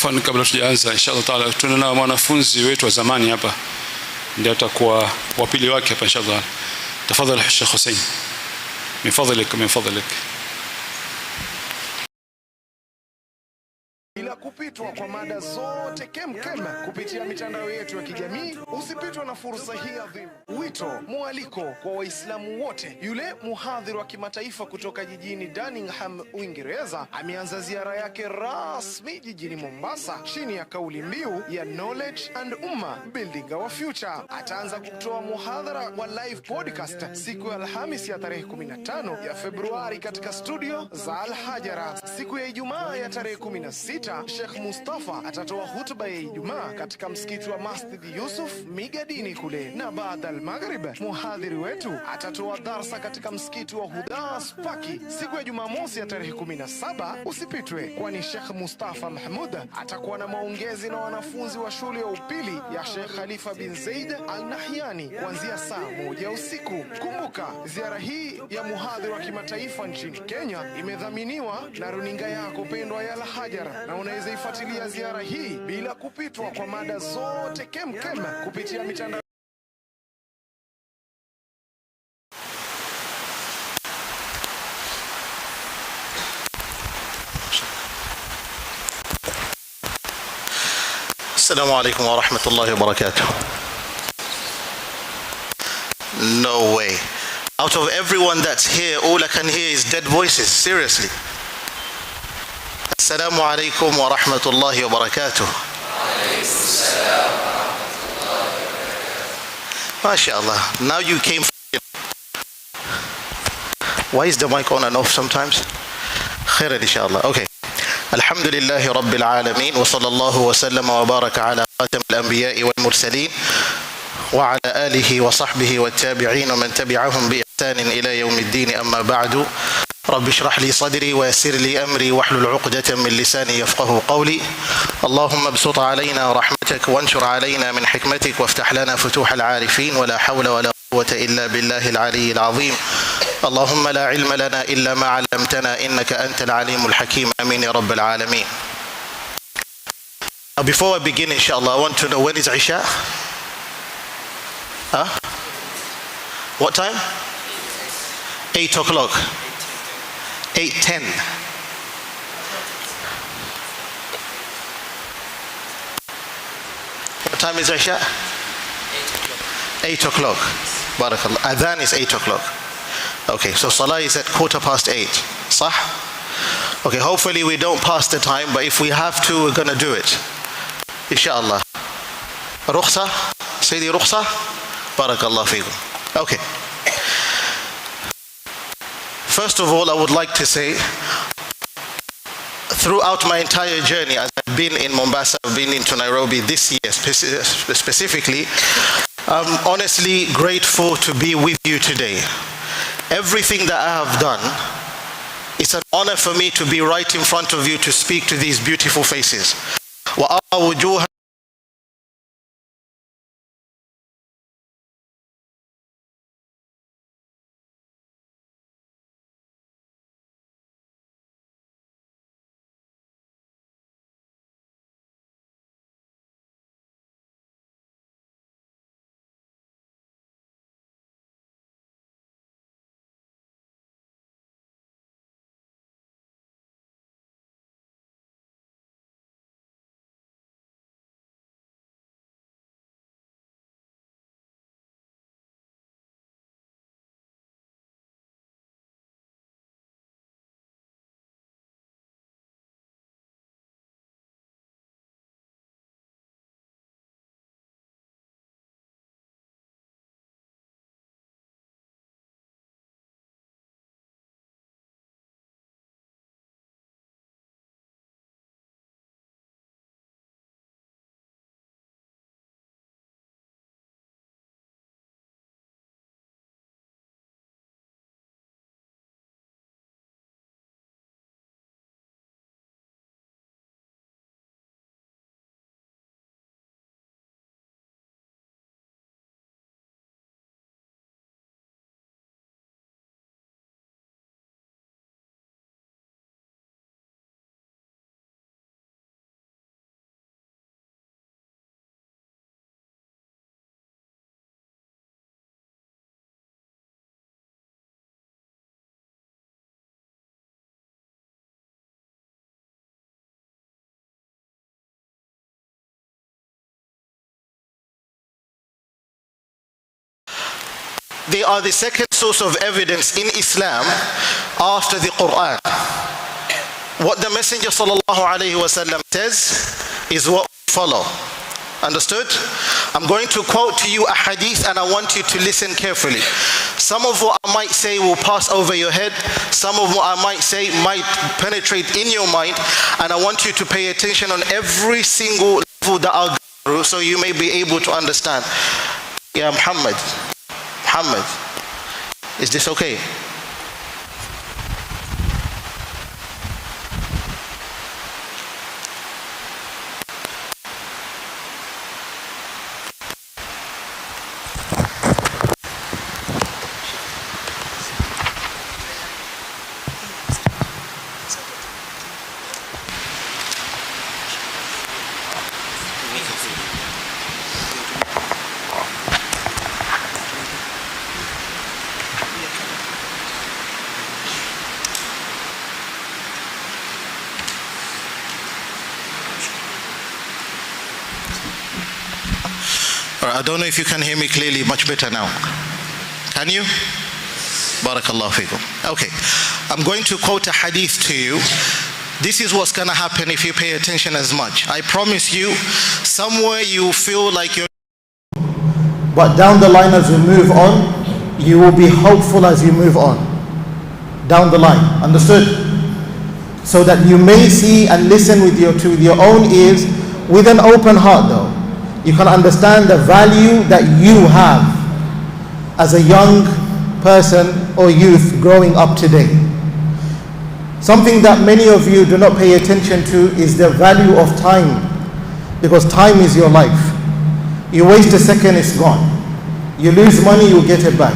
afan, kabla tujaanza inshallah taala, tuna mwanafunzi wetu wa zamani hapa, ndiye atakuwa wa pili wake hapa inshallah. Tafadhali Sheikh Hussein, min fadhlik. Bila kupitwa kwa mada zote kemkem kupitia mitandao yetu ya kijamii, usipitwe na fursa hii adhimu. Wito, mwaliko kwa Waislamu wote. Yule muhadhiri wa kimataifa kutoka jijini Birmingham, Uingereza, ameanza ziara yake rasmi jijini Mombasa chini ya kauli mbiu ya Knowledge and Ummah Building Our Future. Ataanza kutoa muhadhara wa live podcast siku ya Alhamisi ya tarehe 15 ya Februari katika studio za Alhajara. Siku ya Ijumaa ya tarehe 16 Sheikh Mustafa atatoa hutuba ya Ijumaa katika msikiti wa Masjid Yusuf Migadini kule, na baada al-maghrib muhadhiri wetu atatoa darsa katika msikiti wa Huda Spaki siku ya Jumamosi ya tarehe 17. Usipitwe, kwani Sheikh Mustafa Mahmoud atakuwa na maongezi na wanafunzi wa shule ya upili ya Sheikh Khalifa bin Zaid Al-Nahyani kuanzia saa 1 usiku. Kumbuka, ziara hii ya muhadhiri wa kimataifa nchini Kenya imedhaminiwa na runinga yako pendwa ya Alhaajar, na unaweza ifuatilia ziara hii bila kupitwa kwa mada zote kemkem kupitia mitandao. Assalamu alaikum wa rahmatullahi wa barakatuh. No way. Out of everyone that's here, all I can hear is dead voices. Seriously. Assalamu alaikum wa rahmatullahi wa barakatuh. MashaAllah. Now you came. Why is the mic on and off sometimes? Khairan inshallah. Okay. Alhamdulillahi Rabbil Alameen wa sallallahu wa sallam wa baraka ala khatam al-anbiya'i wal mursaleen wa ala alihi wa sahbihi wa tabi'in wa man tabi'ahum bi ihsanin ila yawmiddin, amma ba'du. رب اشرح لي صدري ويسر لي أمري واحلل عقدة من لساني يفقه قولي. اللهم ابسط علينا رحمتك وانشر علينا من حكمتك وافتح لنا فتوح العارفين، ولا حول ولا قوة إلا بالله العلي العظيم. اللهم لا علم لنا إلا ما علمتنا إنك أنت العليم الحكيم. آمين يا رب العالمين. Before I begin, inshallah, I want to know, when is Isha? What time? 8 o'clock. 8:10. What time is Isha? 8 o'clock. Barakallah. Adhan is 8 o'clock. Okay, so Salah is at 8:15. Sah? Okay, hopefully we don't pass the time, but if we have to, we're gonna do it. Inshallah. Rukhsa? Sayyidi Rukhsa? Barakallah feekum. Okay. First of all, I would like to say, throughout my entire journey, as I've been in Mombasa, I've been into Nairobi this year specifically, I'm honestly grateful to be with you today. Everything that I have done, it's an honor for me to be right in front of you to speak to these beautiful faces. they are the second source of evidence in Islam after the Quran. What the Messenger sallallahu alaihi wasallam says is what we follow. Understood? I'm going to quote to you a hadith and I want you to listen carefully. Some of what I might say will pass over your head. Some of what I might say might penetrate in your mind. And I want you to pay attention on every single level that I'll go through so you may be able to understand. Yeah, Muhammad, is this okay? I don't know if you can hear me clearly, much better now. Can you? Barakallahu feekum. Okay, I'm going to quote a hadith to you. This is what's going to happen if you pay attention as much. I promise you, somewhere you feel like you're... But down the line as we move on, you will be hopeful as you move on. Down the line, understood? So that you may see and listen with your own ears, with an open heart though. You can understand the value that you have as a young person or youth growing up today. Something that many of you do not pay attention to is the value of time, because time is your life. You waste a second, it's gone. You lose money, you'll get it back.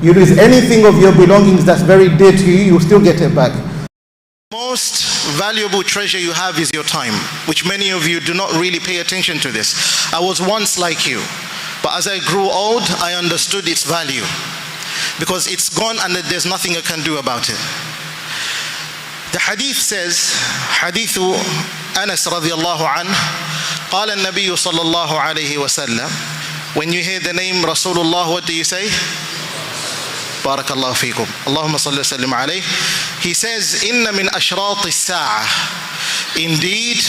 You lose anything of your belongings that's very dear to you, you'll still get it back. Most valuable treasure you have is your time, which many of you do not really pay attention to this. I was once like you, but as I grew old, I understood its value, because it's gone and there's nothing I can do about it. The hadith says, Hadith Anas radiallahu anhu, قال النبي صلى الله عليه وسلم. When you hear the name Rasulullah, what do you say? Barakallahu feekum. Allahumma salli wa sallim alayhi. He says, Inna min ashrati as-sa'ah. Indeed,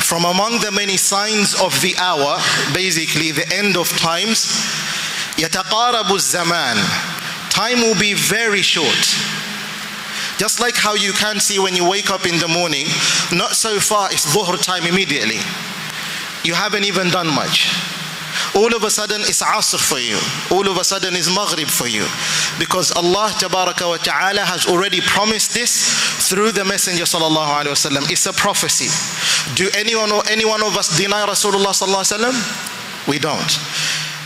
from among the many signs of the hour, basically the end of times, yataqarabu az-zaman. Time will be very short. Just like how you can see when you wake up in the morning, not so far it's dhuhr time immediately. You haven't even done much. All of a sudden it's asr for you. All of a sudden it's maghrib for you. Because Allah tabaraka wa ta'ala has already promised this through the Messenger sallallahu alaihi wasallam. It's a prophecy. Do any one of us deny Rasulullah sallallahu alaihi wasallam? We don't.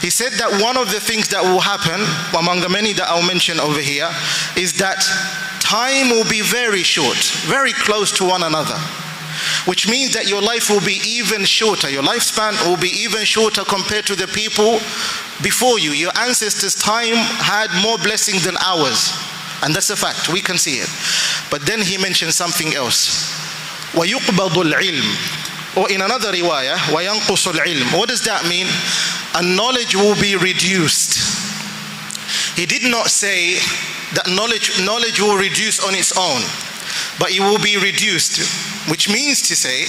He said that one of the things that will happen, among the many that I'll mention over here, is that time will be very short, very close to one another. Which means that your life will be even shorter. Your lifespan will be even shorter compared to the people before you. Your ancestors' time had more blessings than ours. And that's a fact, we can see it. But then he mentioned something else. وَيُقْبَضُ الْعِلْمِ. Or in another riwayah, وَيَنْقُصُ الْعِلْمِ. What does that mean? And knowledge will be reduced. He did not say that knowledge will reduce on its own, but it will be reduced, which means to say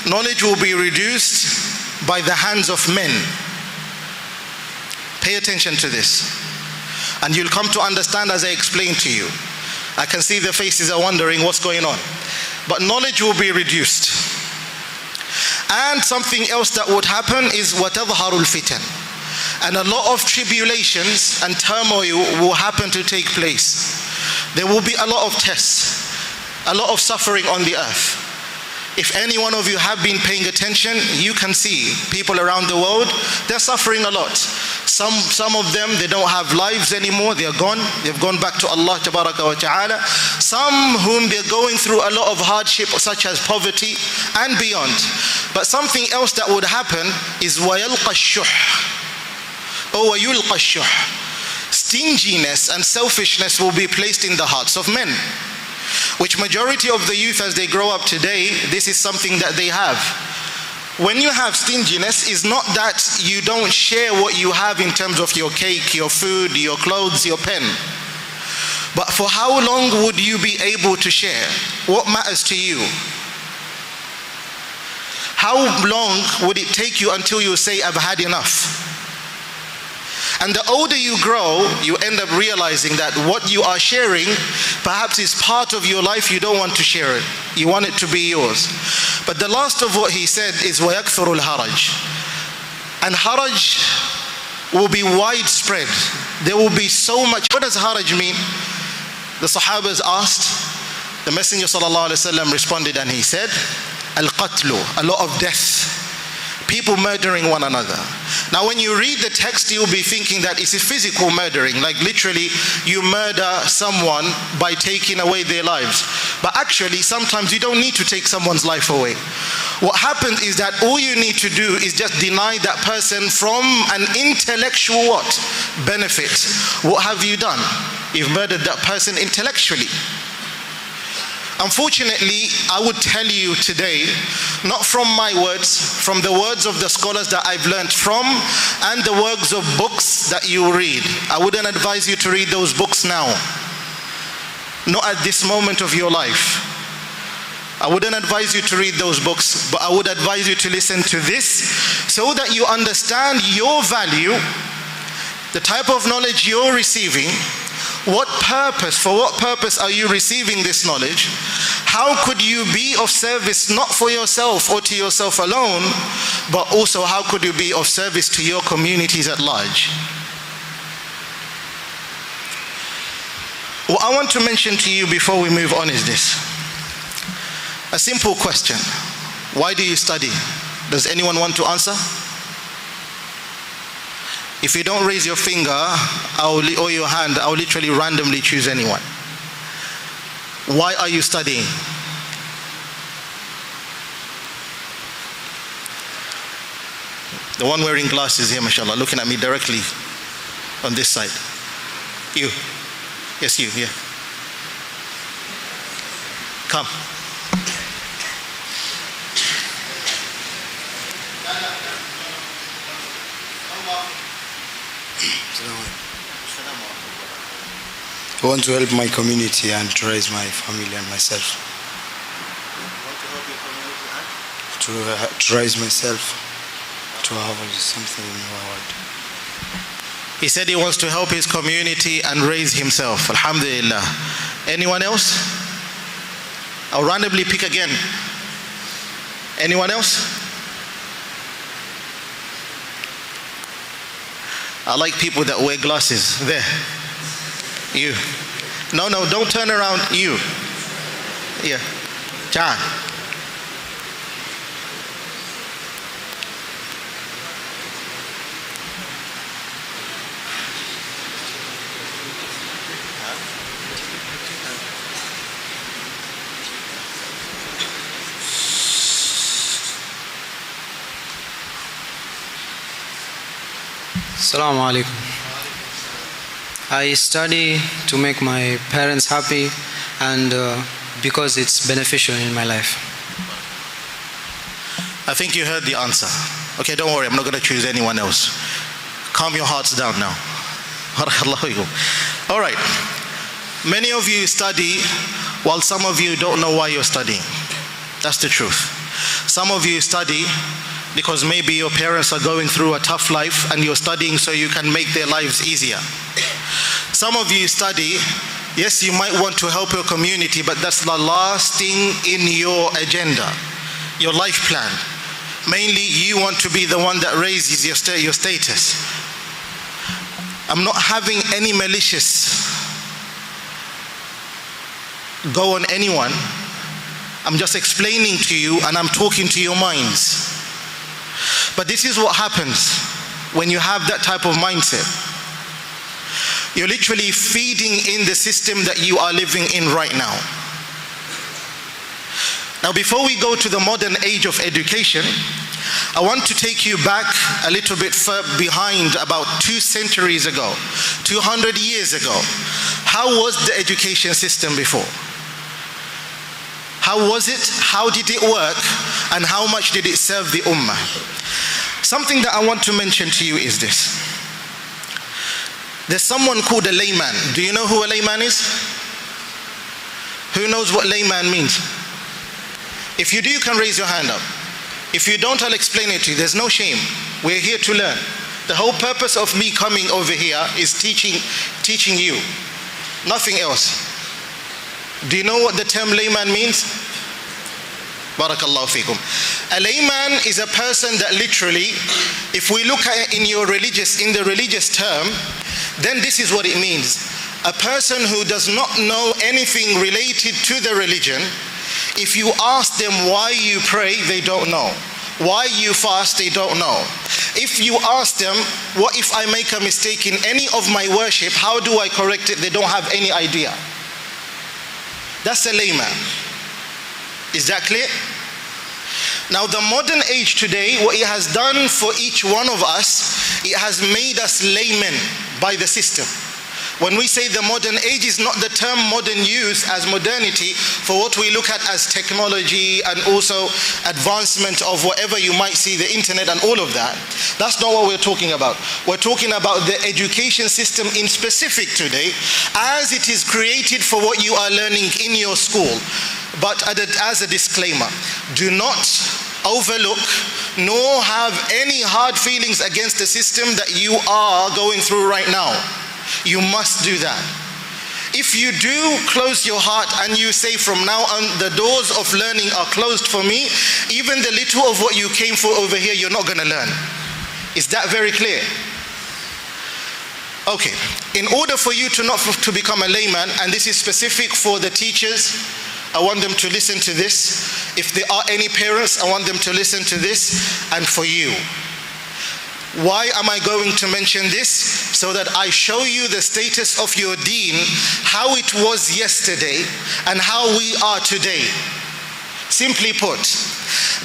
knowledge will be reduced by the hands of men. Pay attention to this, and you'll come to understand as I explain to you. I can see the faces are wondering what's going on, but knowledge will be reduced. And something else that would happen is وَتَظْهَرُ الْفِتَنِ. And a lot of tribulations and turmoil will happen to take place. There will be a lot of tests, a lot of suffering on the earth. If any one of you have been paying attention, you can see people around the world, they're suffering a lot. Some of them, they don't have lives anymore, they're gone. They've gone back to Allah tabaraka wa ta'ala. Some whom they're going through a lot of hardship, such as poverty and beyond. But something else that would happen is وَيَلْقَى الشُّحْ. Or وَيُلْقَى الشُّحْ. Stinginess and selfishness will be placed in the hearts of men. Which majority of the youth as they grow up today, this is something that they have. When you have stinginess, it's not that you don't share what you have in terms of your cake, your food, your clothes, your pen. But for how long would you be able to share? What matters to you? How long would it take you until you say, I've had enough? And the older you grow, you end up realizing that what you are sharing perhaps is part of your life. You don't want to share it. You want it to be yours. But the last of what he said is وَيَكْثُرُ الْحَرَجِ. And haraj will be widespread. There will be so much. What does haraj mean? The Sahabas asked. The Messenger ﷺ responded and he said, Al-qatlu, a lot of death. People murdering one another. Now when you read the text, you'll be thinking that it's a physical murdering, like literally you murder someone by taking away their lives. But actually, sometimes you don't need to take someone's life away. What happens is that all you need to do is just deny that person from an intellectual what? Benefit. What have you done? You've murdered that person intellectually. Unfortunately, I would tell you today, not from my words, from the words of the scholars that I've learned from, and the works of books that you read. I wouldn't advise you to read those books now. Not at this moment of your life. I wouldn't advise you to read those books, but I would advise you to listen to this so that you understand your value, the type of knowledge you're receiving. What purpose, for what purpose are you receiving this knowledge? How could you be of service not for yourself or to yourself alone, but also how could you be of service to your communities at large? What I want to mention to you before we move on is this. A simple question. Why do you study? Does anyone want to answer? If you don't raise your finger or your hand, I'll literally randomly choose anyone. Why are you studying? The one wearing glasses here, mashallah, looking at me directly on this side. You. Yes, you, yeah. Come. I want to help my community and to raise my family and myself. To raise myself, to have something in the world. He said he wants to help his community and raise himself. Alhamdulillah. Anyone else? I'll randomly pick again. Anyone else? I like people that wear glasses. There. You. No, don't turn around. You. Yeah. John. Assalamu alaikum. I study to make my parents happy and because it's beneficial in my life. I think you heard the answer. Okay, don't worry, I'm not going to choose anyone else. Calm your hearts down now. All right. Many of you study while some of you don't know why you're studying. That's the truth. Some of you study because maybe your parents are going through a tough life and you're studying so you can make their lives easier. Some of you study, yes, you might want to help your community, but that's the last thing in your agenda, your life plan. Mainly, you want to be the one that raises your status. I'm not having any malicious go on anyone. I'm just explaining to you and I'm talking to your minds. But this is what happens when you have that type of mindset. You're literally feeding in the system that you are living in right now. Now, before we go to the modern age of education, I want to take you back a little bit behind, about 2 centuries ago, 200 years ago. How was the education system before? How was it? How did it work? And how much did it serve the ummah? Something that I want to mention to you is this. There's someone called a layman. Do you know who a layman is? Who knows what layman means? If you do, you can raise your hand up. If you don't, I'll explain it to you. There's no shame. We're here to learn. The whole purpose of me coming over here is teaching you. Nothing else. Do you know what the term layman means? Barakallahu fikum. A layman is a person that literally, if we look at it in the religious term, then this is what it means. A person who does not know anything related to the religion. If you ask them why you pray, they don't know. Why you fast, they don't know. If you ask them, what if I make a mistake in any of my worship, how do I correct it? They don't have any idea. That's a layman. Is that clear? Now the modern age today, what it has done for each one of us, it has made us laymen by the system. When we say the modern age, is not the term modern use as modernity for what we look at as technology and also advancement of whatever you might see, the internet and all of that. That's not what we're talking about. We're talking about the education system in specific today, as it is created for what you are learning in your school. But as a disclaimer, do not overlook nor have any hard feelings against the system that you are going through right now. You must do that. If you do close your heart and you say from now on the doors of learning are closed for me, even the little of what you came for over here, you're not going to learn. Is that very clear? Okay. In order for you to become a layman, and this is specific for the teachers, I want them to listen to this. If there are any parents, I want them to listen to this, and for you. Why am I going to mention this? So that I show you the status of your deen, how it was yesterday and how we are today. Simply put,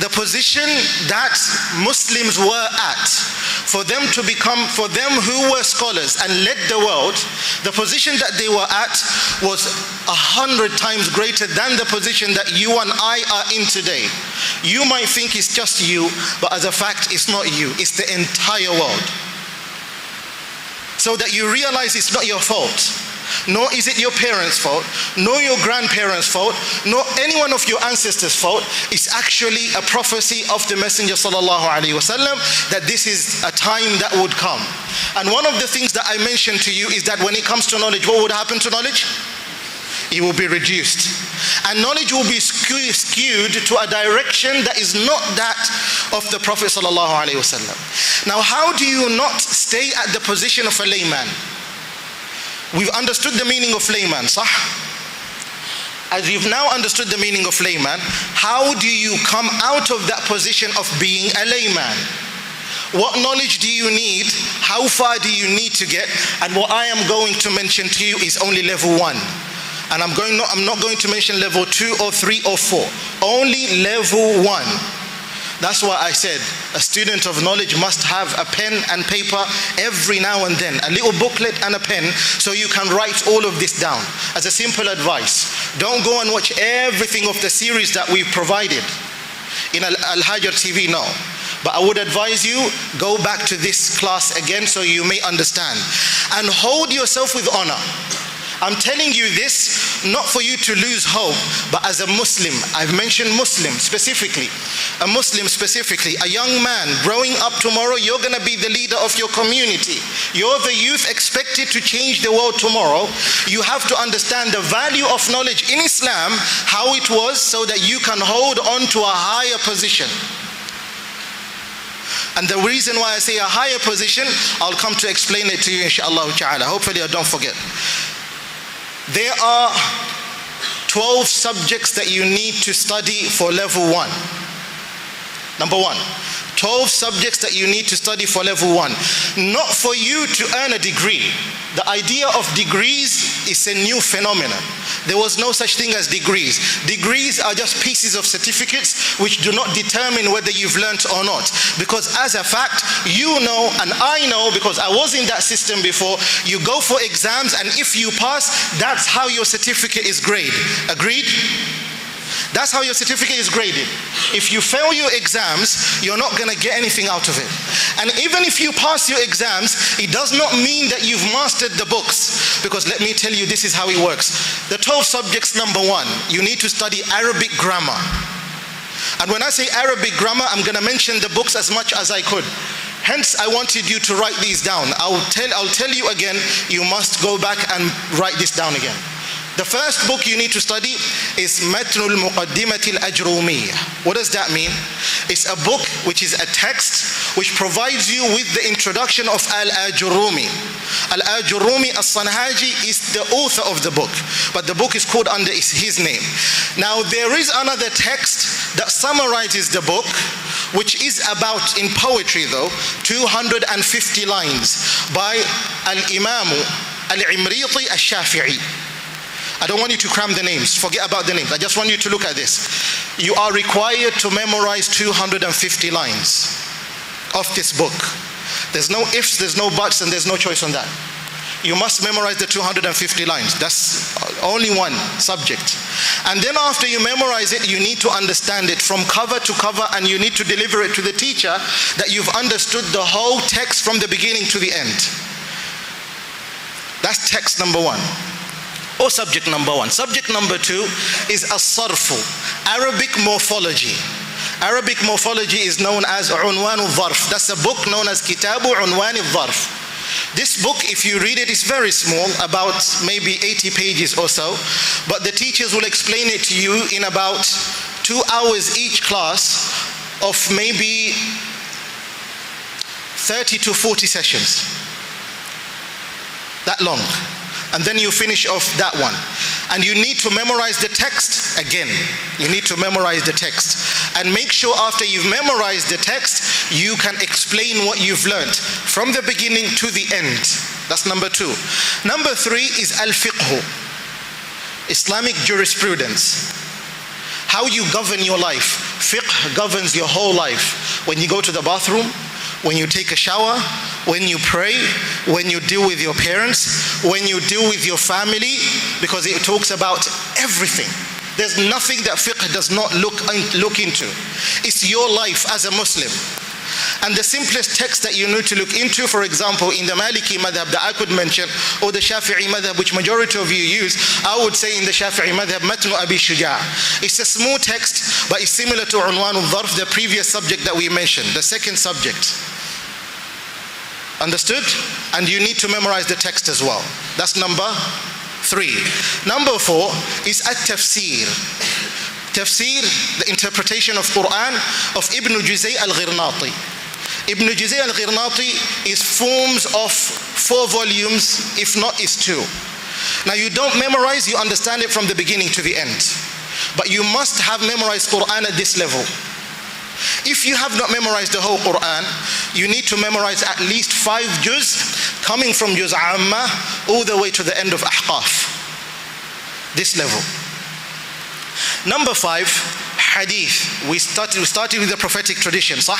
the position that Muslims were at, for them who were scholars and led the world, the position that they were at was 100 times greater than the position that you and I are in today. You might think it's just you, but as a fact, it's not you. It's the entire world. So that you realize it's not your fault. Nor is it your parents' fault, nor your grandparents' fault, nor any one of your ancestors' fault. It's actually a prophecy of the Messenger sallallahu alaihi wasallam that this is a time that would come. And one of the things that I mentioned to you is that when it comes to knowledge, what would happen to knowledge? It will be reduced. And knowledge will be skewed to a direction that is not that of the Prophet sallallahu alaihi wasallam. Now, how do you not stay at the position of a layman? We've understood the meaning of layman, sah? As you've now understood the meaning of layman, how do you come out of that position of being a layman? What knowledge do you need? How far do you need to get? And what I am going to mention to you is only level 1. And I'm not going to mention level 2 or 3 or 4. Only level 1. That's why I said a student of knowledge must have a pen and paper every now and then, a little booklet and a pen, so you can write all of this down. As a simple advice, don't go and watch everything of the series that we've provided in Alhaajar TV, no. But I would advise you, go back to this class again so you may understand. And hold yourself with honor. I'm telling you this not for you to lose hope, but as a Muslim. I've mentioned Muslim specifically. A Muslim specifically, a young man growing up tomorrow, you're going to be the leader of your community. You're the youth expected to change the world tomorrow. You have to understand the value of knowledge in Islam, how it was, so that you can hold on to a higher position. And the reason why I say a higher position, I'll come to explain it to you inshallah ta'ala. Hopefully I don't forget. There are 12 subjects that you need to study for level 1. Number 1, 12 subjects that you need to study for level 1. Not for you to earn a degree. The idea of degrees is a new phenomenon. There was no such thing as degrees. Degrees are just pieces of certificates which do not determine whether you've learnt or not. Because as a fact, you know and I know, because I was in that system before, you go for exams and if you pass, that's how your certificate is graded. Agreed? That's how your certificate is graded. If you fail your exams, you're not going to get anything out of it. And even if you pass your exams, it does not mean that you've mastered the books. Because let me tell you, this is how it works. The 12 subjects, number 1, you need to study Arabic grammar. And when I say Arabic grammar, I'm going to mention the books as much as I could. Hence, I wanted you to write these down. I'll tell you again, you must go back and write this down again. The first book you need to study is Matnul Muqaddimatil Ajrumiyyah. What does that mean? It's a book which is a text which provides you with the introduction of Al-Ajurumi. Al-Ajurumi As-Sanhaji is the author of the book, but the book is called under his name. Now there is another text that summarizes the book, which is about, in poetry though, 250 lines by Al-Imam Al-Imriti Al-Shafi'i. I don't want you to cram the names, forget about the names. I just want you to look at this. You are required to memorize 250 lines of this book. There's no ifs, there's no buts, and there's no choice on that. You must memorize the 250 lines. That's only one subject. And then after you memorize it, you need to understand it from cover to cover, and you need to deliver it to the teacher that you've understood the whole text from the beginning to the end. That's text number 1. Or subject number 1. Subject number 2 is as-sarfu, Arabic morphology. Arabic morphology is known as Unwan al-Dharf. That's a book known as Kitabu Unwan al-Dharf. This book, if you read it, is very small, about maybe 80 pages or so, but the teachers will explain it to you in about 2 hours each class of maybe 30 to 40 sessions. That long. And then you finish off that one. And you need to memorize the text again. You need to memorize the text. And make sure after you've memorized the text, you can explain what you've learned from the beginning to the end. That's number 2. Number 3 is al-fiqh, Islamic jurisprudence. How you govern your life. Fiqh governs your whole life. When you go to the bathroom, when you take a shower, when you pray, when you deal with your parents, when you deal with your family, because it talks about everything. There's nothing that fiqh does not look into. It's your life as a Muslim. And the simplest text that you need to look into, for example, in the Maliki madhab that I could mention, or the Shafi'i madhab, which majority of you use, I would say in the Shafi'i madhab, Matnu Abi Shuja'. It's a small text, but it's similar to Unwan al-Dharf, the previous subject that we mentioned, the second subject. Understood? And you need to memorize the text as well. That's number 3. Number 4 is at-tafsir. Tafsir, the interpretation of Quran of Ibn Juzay al-Ghirnati. Ibn Juzay al-Ghirnati is forms of 4 volumes, if not is 2. Now you don't memorize, you understand it from the beginning to the end. But you must have memorized Quran at this level. If you have not memorized the whole Quran, you need to memorize at least 5 juz, coming from juz amma all the way to the end of ahqaf. This level. Number 5, hadith. We started with the prophetic tradition, صح?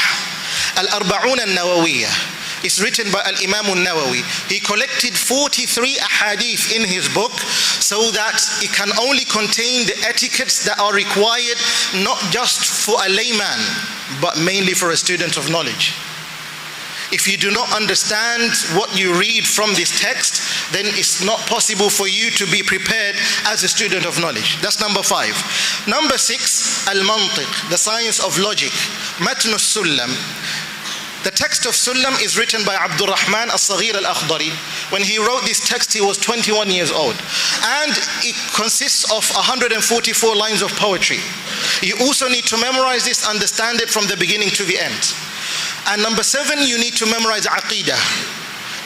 Al-Arba'un al-Nawawiyah. It's written by Al-Imam al-Nawawi. He collected 43 ahadith in his book so that it can only contain the etiquettes that are required not just for a layman, but mainly for a student of knowledge. If you do not understand what you read from this text, then it's not possible for you to be prepared as a student of knowledge. That's number 5. Number 6, al-mantiq, the science of logic. Matn al-Sullam. The text of Sullam is written by Abdul Rahman al-Saghir al-Akhdari. When he wrote this text, he was 21 years old. And it consists of 144 lines of poetry. You also need to memorize this, understand it from the beginning to the end. And number 7, you need to memorize Aqidah.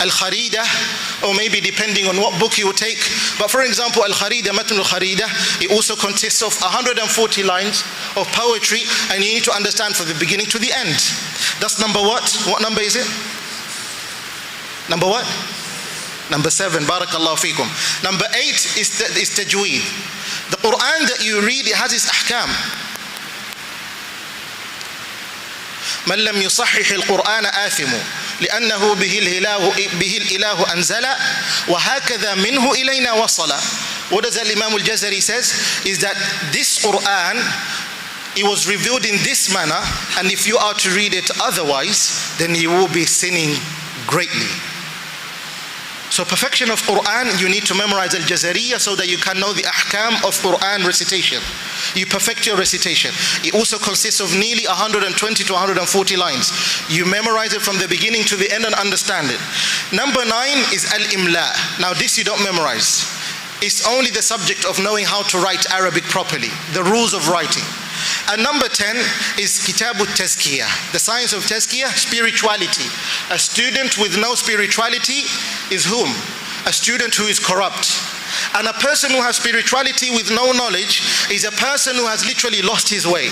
Al-Kharidah, or maybe depending on what book you will take. But for example, Al-Kharidah, Matn al-Kharidah, it also consists of 140 lines of poetry, and you need to understand from the beginning to the end. That's number what? What number is it? Number what? Number 7, Barakallahu feekum. Number 8 is tajweed. The Quran that you read, it has its ahkam. من لم يصحح القرآن آثم لأنه به الإله أنزل وهكذا منه إلينا وصل What does Al-Imam Al-Jazari says? Is that this Quran, it was revealed in this manner, and if you are to read it otherwise, then you will be sinning greatly. So perfection of Quran, you need to memorize Al-Jazariya so that you can know the ahkam of Quran recitation. You perfect your recitation. It also consists of nearly 120 to 140 lines. You memorize it from the beginning to the end and understand it. Number 9 is Al-Imla. Now this you don't memorize. It's only the subject of knowing how to write Arabic properly, the rules of writing. And number 10 is Kitabut Tazkiyah, the science of Tazkiyah, spirituality. A student with no spirituality is whom? A student who is corrupt. And a person who has spirituality with no knowledge is a person who has literally lost his way.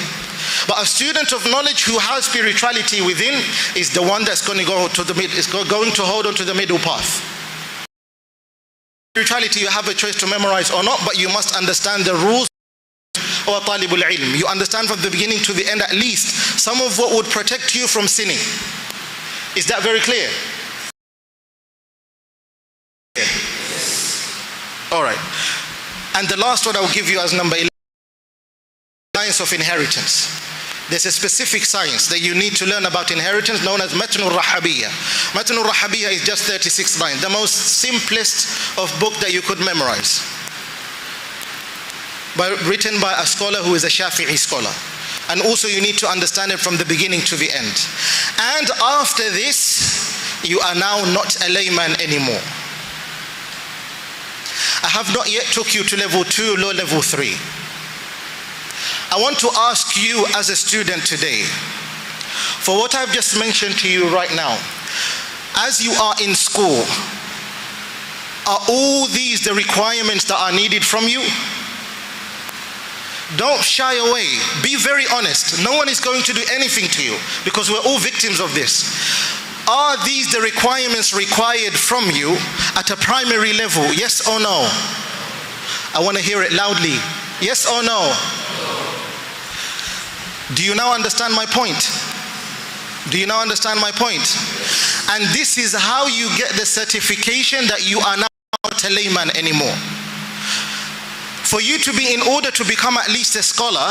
But a student of knowledge who has spirituality within is the one that's going to go to the going to hold on to the middle path. Spirituality, you have a choice to memorize or not, but you must understand the rules. Or talibul ilm, you understand from the beginning to the end at least some of what would protect you from sinning. Is that very clear? All right. And the last one I will give you as number 11, science of inheritance. There's a specific science that you need to learn about inheritance known as Matn al-Rahabiyya. Matn al-Rahabiyya is just 36 lines, the most simplest of book that you could memorize. Written by a scholar who is a Shafi'i scholar. And also you need to understand it from the beginning to the end. And after this, you are now not a layman anymore. I have not yet took you to level 2 or level 3. I want to ask you as a student today, for what I've just mentioned to you right now, as you are in school, are all these the requirements that are needed from you? Don't shy away. Be very honest. No one is going to do anything to you because we're all victims of this. Are these the requirements required from you at a primary level? Yes or no? I want to hear it loudly. Yes or no? Do you now understand my point? Do you now understand my point? And this is how you get the certification that you are now not a layman anymore. For you to be, in order to become at least a scholar,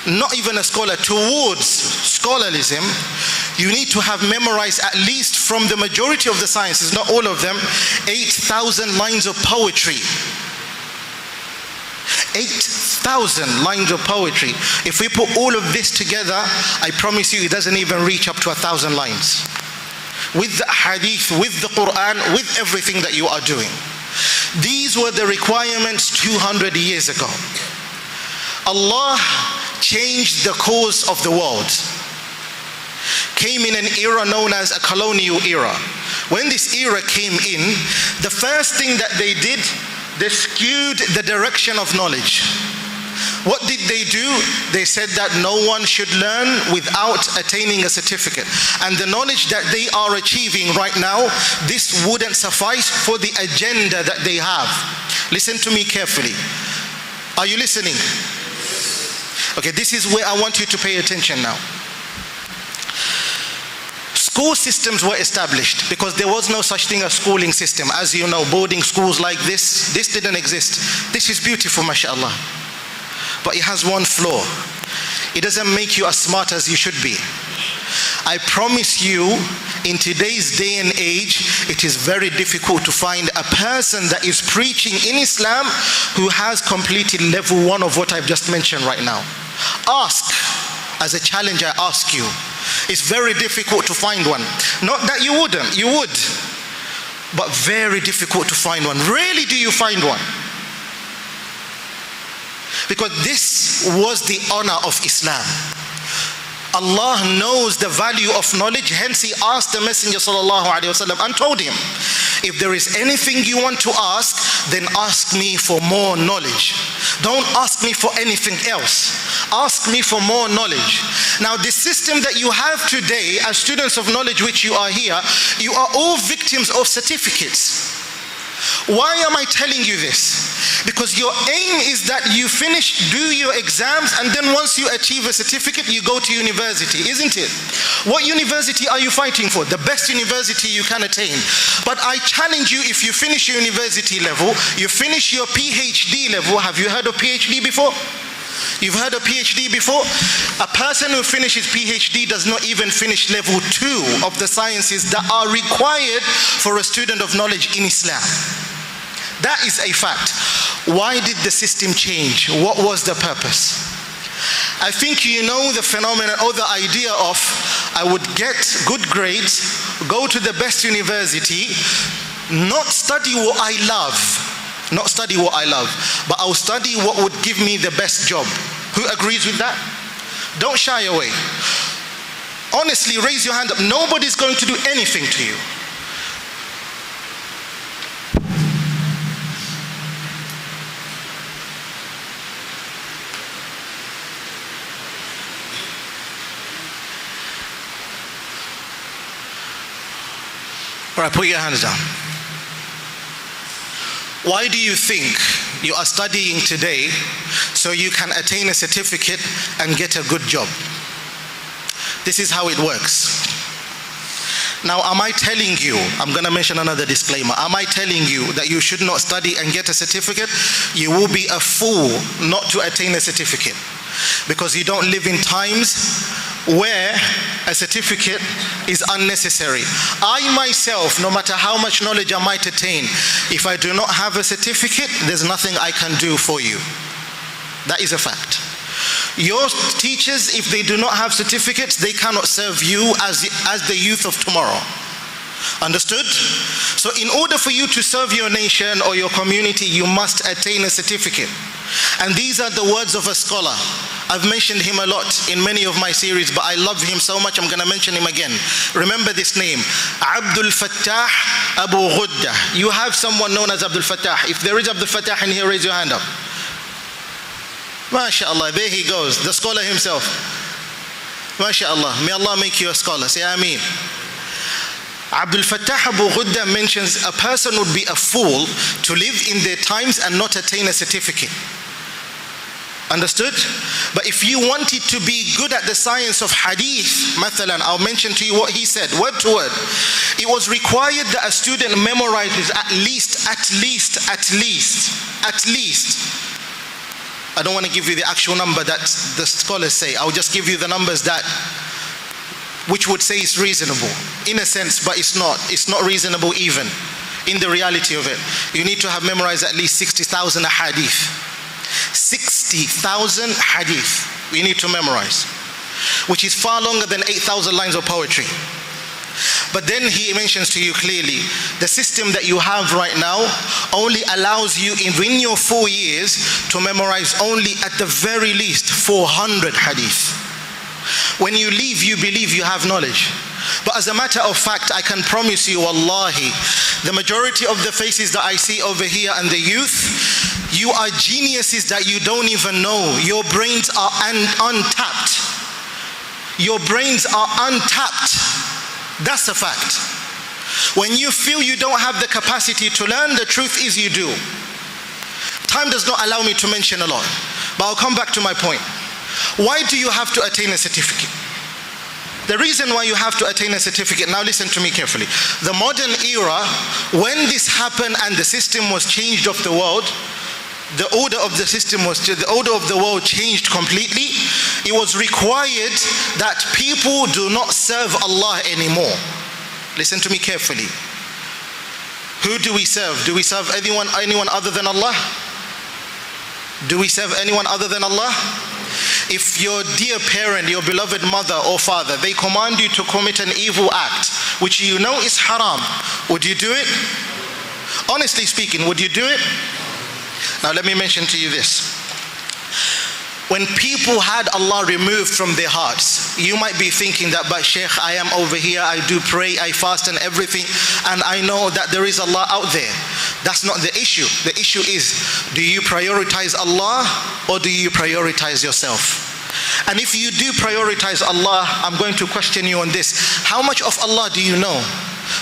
not even a scholar, towards scholarism, you need to have memorized at least from the majority of the sciences, not all of them, 8,000 lines of poetry. 8,000 lines of poetry. If we put all of this together, I promise you it doesn't even reach up to 1,000 lines. With the hadith, with the Quran, with everything that you are doing. These were the requirements 200 years ago. Allah changed the course of the world. Came in an era known as a colonial era. When this era came in, the first thing that they did, they skewed the direction of knowledge. What did they do? They said that no one should learn without attaining a certificate. And the knowledge that they are achieving right now, this wouldn't suffice for the agenda that they have. Listen to me carefully. Are you listening? Okay, this is where I want you to pay attention now. School systems were established because there was no such thing as schooling system. As you know, boarding schools like this didn't exist. This is beautiful, mashallah. But it has one flaw. It doesn't make you as smart as you should be. I promise you, in today's day and age, it is very difficult to find a person that is preaching in Islam who has completed level 1 of what I've just mentioned right now. Ask, as a challenge I ask you. It's very difficult to find one. Not that you wouldn't, you would. But very difficult to find one. Rarely do you find one. Because this was the honor of Islam. Allah knows the value of knowledge, hence He asked the Messenger ﷺ and told him, if there is anything you want to ask, then ask me for more knowledge. Don't ask me for anything else. Ask me for more knowledge. Now the system that you have today as students of knowledge which you are here, you are all victims of certificates. Why am I telling you this? Because your aim is that you finish, do your exams, and then once you achieve a certificate, you go to university, isn't it? What university are you fighting for? The best university you can attain. But I challenge you, if you finish your university level, you finish your PhD level. Have you heard of PhD before? You've heard of PhD before? A person who finishes PhD does not even finish level 2 of the sciences that are required for a student of knowledge in Islam. That is a fact. Why did the system change? What was the purpose? I think you know the phenomenon or the idea of, I would get good grades, go to the best university, not study what I love. Not study what I love, but I'll study what would give me the best job. Who agrees with that? Don't shy away. Honestly, raise your hand up. Nobody's going to do anything to you. All right, put your hands down. Why do you think you are studying today so you can attain a certificate and get a good job? This is how it works. Now, am I telling you, I'm going to mention another disclaimer, am I telling you that you should not study and get a certificate? You will be a fool not to attain a certificate, because you don't live in times where a certificate is unnecessary. I myself, no matter how much knowledge I might attain, if I do not have a certificate, there's nothing I can do for you. That is a fact. Your teachers, if they do not have certificates, they cannot serve you as the youth of tomorrow. Understood? So in order for you to serve your nation or your community, you must attain a certificate. And these are the words of a scholar. I've mentioned him a lot in many of my series, but I love him so much I'm going to mention him again. Remember this name, Abdul Fattah Abu Ghudda. You have someone known as Abdul Fattah. If there is Abdul Fattah in here, raise your hand up. MashaAllah, there he goes, the scholar himself. MashaAllah, may Allah make you a scholar. Say Ameen. Abdul Fattah Abu Ghudda mentions a person would be a fool to live in their times and not attain a certificate. Understood? But if you wanted to be good at the science of hadith, mathalan, I'll mention to you what he said, word to word. It was required that a student memorizes at least. I don't want to give you the actual number that the scholars say. I'll just give you the numbers that which would say it's reasonable in a sense, but it's not reasonable even in the reality of it. You need to have memorized at least 60,000 hadith. 60,000 hadith we need to memorize, which is far longer than 8,000 lines of poetry. But then he mentions to you clearly, the system that you have right now only allows you in your 4 years to memorize only at the very least 400 hadith. When you leave, you believe you have knowledge. But as a matter of fact, I can promise you, wallahi, the majority of the faces that I see over here and the youth, you are geniuses that you don't even know. Your brains are untapped. Your brains are untapped. That's a fact. When you feel you don't have the capacity to learn, the truth is you do. Time does not allow me to mention a lot, but I'll come back to my point. Why do you have to attain a certificate? The reason why you have to attain a certificate, now listen to me carefully. The modern era, when this happened and the system was changed of the world, the order of the world changed completely. It was required that people do not serve Allah anymore. Listen to me carefully. Who do we serve? Do we serve anyone other than Allah? Do we serve anyone other than Allah? If your dear parent, your beloved mother or father, they command you to commit an evil act, which you know is haram, would you do it? Honestly speaking, would you do it? Now let me mention to you this. When people had Allah removed from their hearts, you might be thinking that, but Sheikh, I am over here, I do pray, I fast and everything, and I know that there is Allah out there. That's not the issue. The issue is, do you prioritize Allah or do you prioritize yourself? And if you do prioritize Allah, I'm going to question you on this. How much of Allah do you know?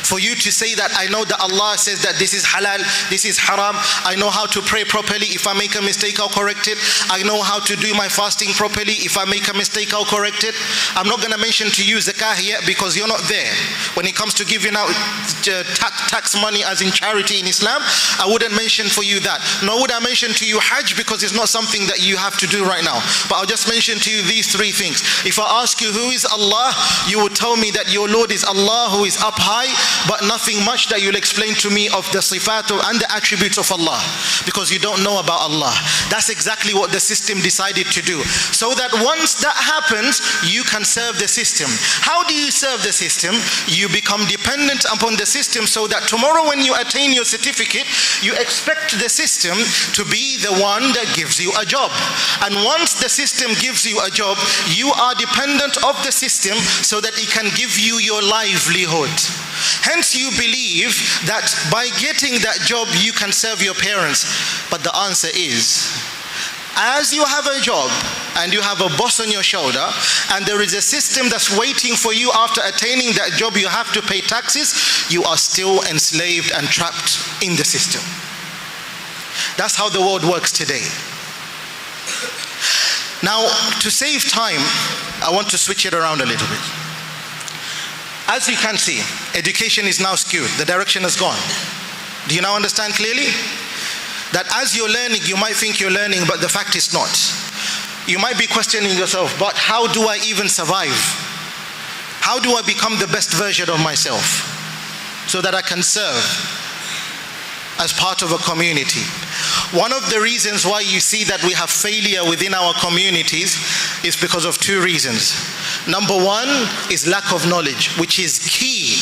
For you to say that I know that Allah says that this is halal, this is haram, I know how to pray properly, if I make a mistake I'll correct it, I know how to do my fasting properly, if I make a mistake I'll correct it. I'm not going to mention to you zakah yet because you're not there. When it comes to giving out tax money as in charity in Islam, I wouldn't mention for you that. Nor would I mention to you Hajj because it's not something that you have to do right now. But I'll just mention to you these three things. If I ask you who is Allah, you would tell me that your Lord is Allah who is up high, but nothing much that you'll explain to me of the sifat and the attributes of Allah, because you don't know about Allah. That's exactly what the system decided to do. So that once that happens, you can serve the system. How do you serve the system? You become dependent upon the system so that tomorrow when you attain your certificate, you expect the system to be the one that gives you a job. And once the system gives you a job, you are dependent of the system so that it can give you your livelihood. Hence you believe that by getting that job you can serve your parents. But the answer is, as you have a job and you have a boss on your shoulder and there is a system that's waiting for you after attaining that job, you have to pay taxes, you are still enslaved and trapped in the system. That's how the world works today. Now, to save time, I want to switch it around a little bit. As you can see, education is now skewed. The direction has gone. Do you now understand clearly? That as you're learning, you might think you're learning, but the fact is not. You might be questioning yourself, but how do I even survive? How do I become the best version of myself so that I can serve as part of a community? One of the reasons why you see that we have failure within our communities is because of two reasons. Number one is lack of knowledge, which is key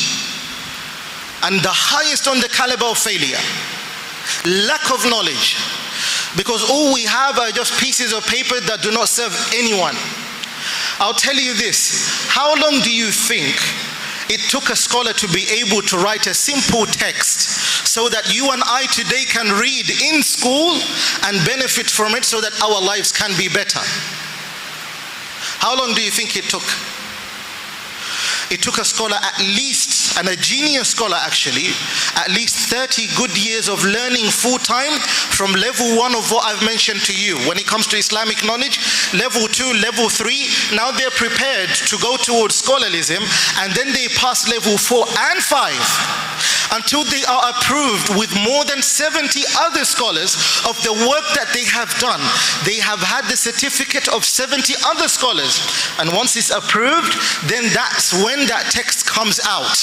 and the highest on the caliber of failure. Lack of knowledge, because all we have are just pieces of paper that do not serve anyone. I'll tell you this, how long do you think it took a scholar to be able to write a simple text so that you and I today can read in school and benefit from it so that our lives can be better? How long do you think it took? It took a scholar at least, and a genius scholar actually, at least 30 good years of learning full time from level 1 of what I've mentioned to you. When it comes to Islamic knowledge, level 2, level 3, now they're prepared to go towards scholarism, and then they pass level 4 and 5 until they are approved with more than 70 other scholars of the work that they have done. They have had the certificate of 70 other scholars, and once it's approved, then that's when that text comes out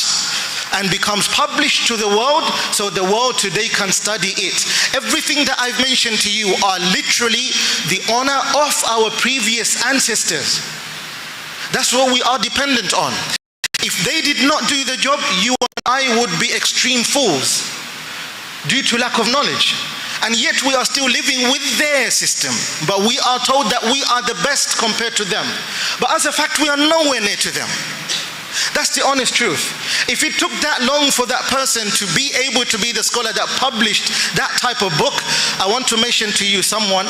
and becomes published to the world, so the world today can study it. Everything that I've mentioned to you are literally the honor of our previous ancestors. That's what we are dependent on. If they did not do the job, you and I would be extreme fools due to lack of knowledge. And yet we are still living with their system, but we are told that we are the best compared to them. But as a fact, we are nowhere near to them. That's the honest truth. If it took that long for that person to be able to be the scholar that published that type of book, I want to mention to you someone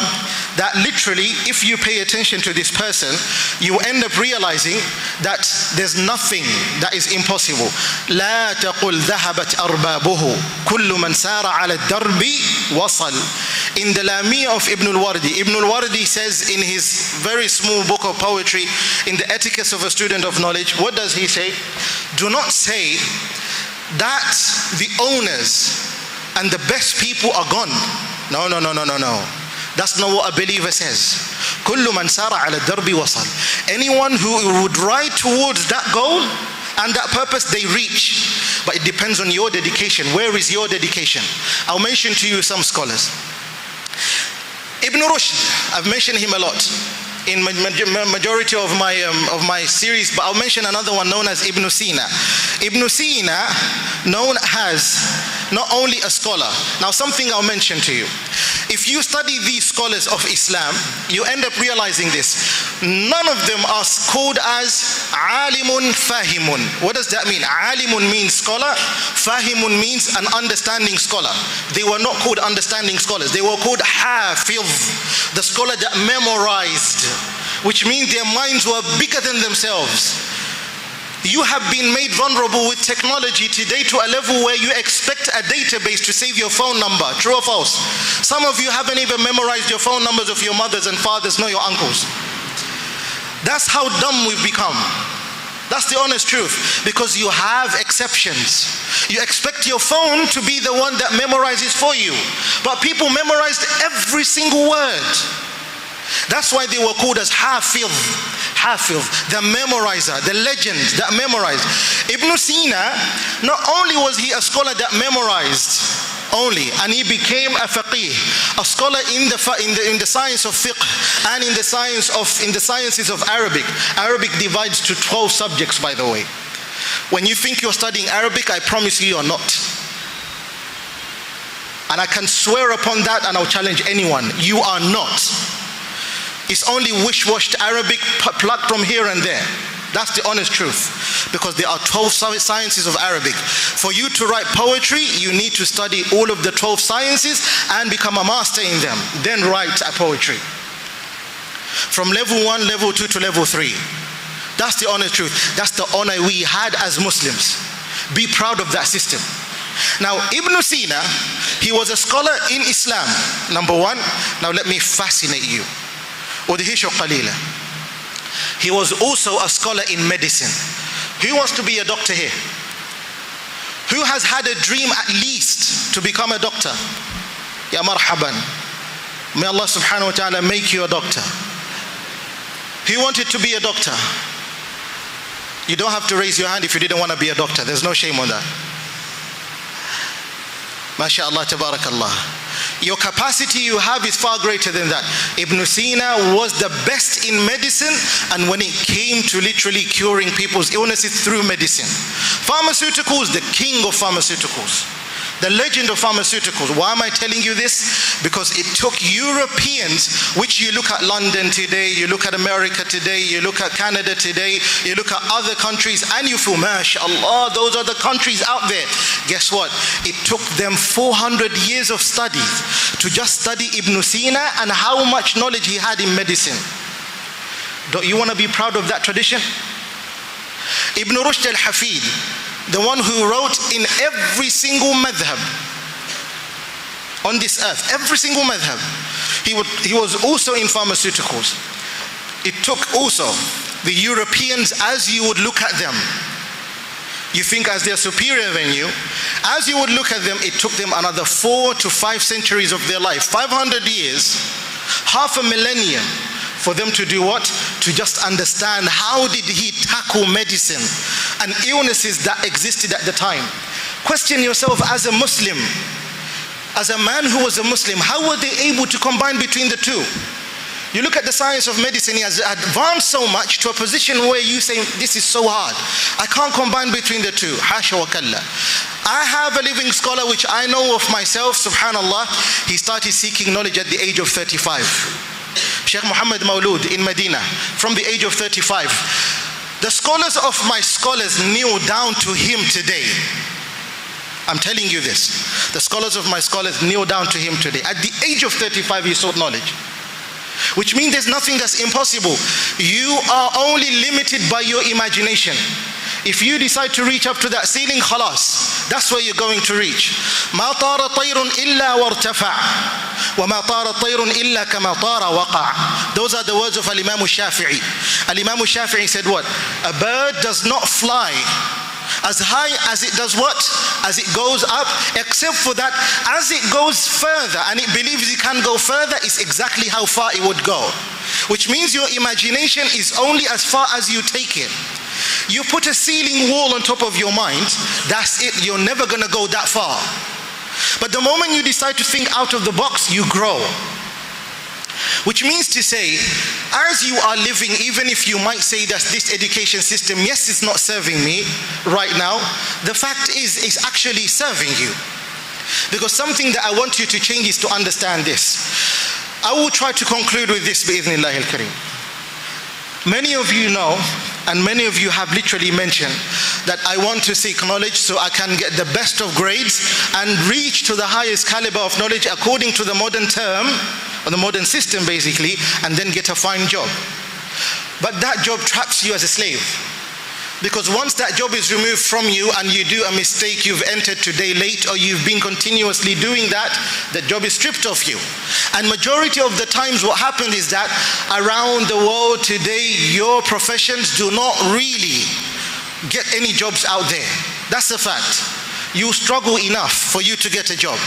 that literally, if you pay attention to this person, you end up realizing that there's nothing that is impossible. لا تقل ذهبت أربابه كل من سار على الدرب وصل. In the Lamia of Ibn al-Wardi says in his very small book of poetry, in the Etiquette of a Student of Knowledge, what does he say? Do not say that the owners and the best people are gone. No. That's not what a believer says. كل من سار على الدرب وصل. Anyone who would ride towards that goal and that purpose, they reach. But it depends on your dedication. Where is your dedication? I'll mention to you some scholars. Ibn Rushd, I've mentioned him a lot in majority of my series, but I'll mention another one known as Ibn Sina. Ibn Sina, known as not only a scholar. Now something I'll mention to you. If you study these scholars of Islam, you end up realizing this. None of them are called as alimun fahimun. What does that mean? Alimun means scholar, fahimun means an understanding scholar. They were not called understanding scholars. They were called hafiz, the scholar that memorized, which means their minds were bigger than themselves. You have been made vulnerable with technology today to a level where you expect a database to save your phone number. True or false? Some of you haven't even memorized your phone numbers of your mothers and fathers, nor your uncles. That's how dumb we've become. That's the honest truth, because you have exceptions. You expect your phone to be the one that memorizes for you. But people memorized every single word. That's why they were called as Hafiz, the memorizer, the legend that memorized. Ibn Sina, not only was he a scholar that memorized only, and he became a faqih, a scholar in the science of fiqh and in the sciences of Arabic. Arabic divides to 12 subjects, by the way. When you think you're studying Arabic, I promise you you're not. And I can swear upon that, and I'll challenge anyone, you are not. It's only wish-washed Arabic plucked from here and there. That's the honest truth. Because there are 12 sciences of Arabic. For you to write poetry, you need to study all of the 12 sciences and become a master in them. Then write a poetry. From level 1, level 2 to level 3. That's the honest truth. That's the honor we had as Muslims. Be proud of that system. Now, Ibn Sina, he was a scholar in Islam, number one. Now let me fascinate you. He was also a scholar in medicine. Who wants to be a doctor here? Who has had a dream at least to become a doctor? Ya marhaban. May Allah subhanahu wa ta'ala make you a doctor. Who wanted to be a doctor? You don't have to raise your hand if you didn't want to be a doctor. There's no shame on that. MashaAllah, tabarakallah. Your capacity you have is far greater than that. Ibn Sina was the best in medicine, and when it came to literally curing people's illnesses through medicine. Pharmaceuticals, the king of pharmaceuticals. The legend of pharmaceuticals. Why am I telling you this? Because it took Europeans, which you look at London today, you look at America today, you look at Canada today, you look at other countries, and you feel, mashallah, those are the countries out there. Guess what? It took them 400 years of study to just study Ibn Sina and how much knowledge he had in medicine. Don't you want to be proud of that tradition? Ibn Rushd al-Hafid, the one who wrote in every single madhab on this earth, every single madhab, he was also in pharmaceuticals. It took also the Europeans, as you would look at them, you think as they're superior than you, as you would look at them, it took them another 4 to 5 centuries of their life, 500 years, half a millennium, for them to do what? To just understand how did he tackle medicine and illnesses that existed at the time. Question yourself as a Muslim, as a man who was a Muslim, how were they able to combine between the two? You look at the science of medicine, he has advanced so much to a position where you say, this is so hard. I can't combine between the two. Hasha wa kalla. I have a living scholar which I know of myself, subhanallah. He started seeking knowledge at the age of 35. Sheikh Muhammad Maulud in Medina, from the age of 35. The scholars of my scholars kneel down to him today. I'm telling you this. The scholars of my scholars kneel down to him today. At the age of 35, he sought knowledge. Which means there's nothing that's impossible. You are only limited by your imagination. If you decide to reach up to that ceiling, khalas, that's where you're going to reach. ما طار طير إلا وارتفع وما طار طير إلا كما طار وقع. Those are the words of Al-Imam Shafi'i. Al-Imam Shafi'i said what? A bird does not fly as high as it does what? As it goes up, except for that as it goes further and it believes it can go further, is exactly how far it would go. Which means your imagination is only as far as you take it. You put a ceiling wall on top of your mind, that's it, you're never going to go that far. But the moment you decide to think out of the box, you grow. Which means to say, as you are living, even if you might say that this education system, yes, it's not serving me right now, the fact is, it's actually serving you. Because something that I want you to change is to understand this. I will try to conclude with this, bi'idhnillahi al-kareem. Many of you know, and many of you have literally mentioned, that I want to seek knowledge so I can get the best of grades and reach to the highest caliber of knowledge according to the modern term, or the modern system basically, and then get a fine job. But that job traps you as a slave. Because once that job is removed from you and you do a mistake, you've entered today late, or you've been continuously doing that, the job is stripped of you. And majority of the times what happened is that around the world today, your professions do not really get any jobs out there. That's a fact. You struggle enough for you to get a job.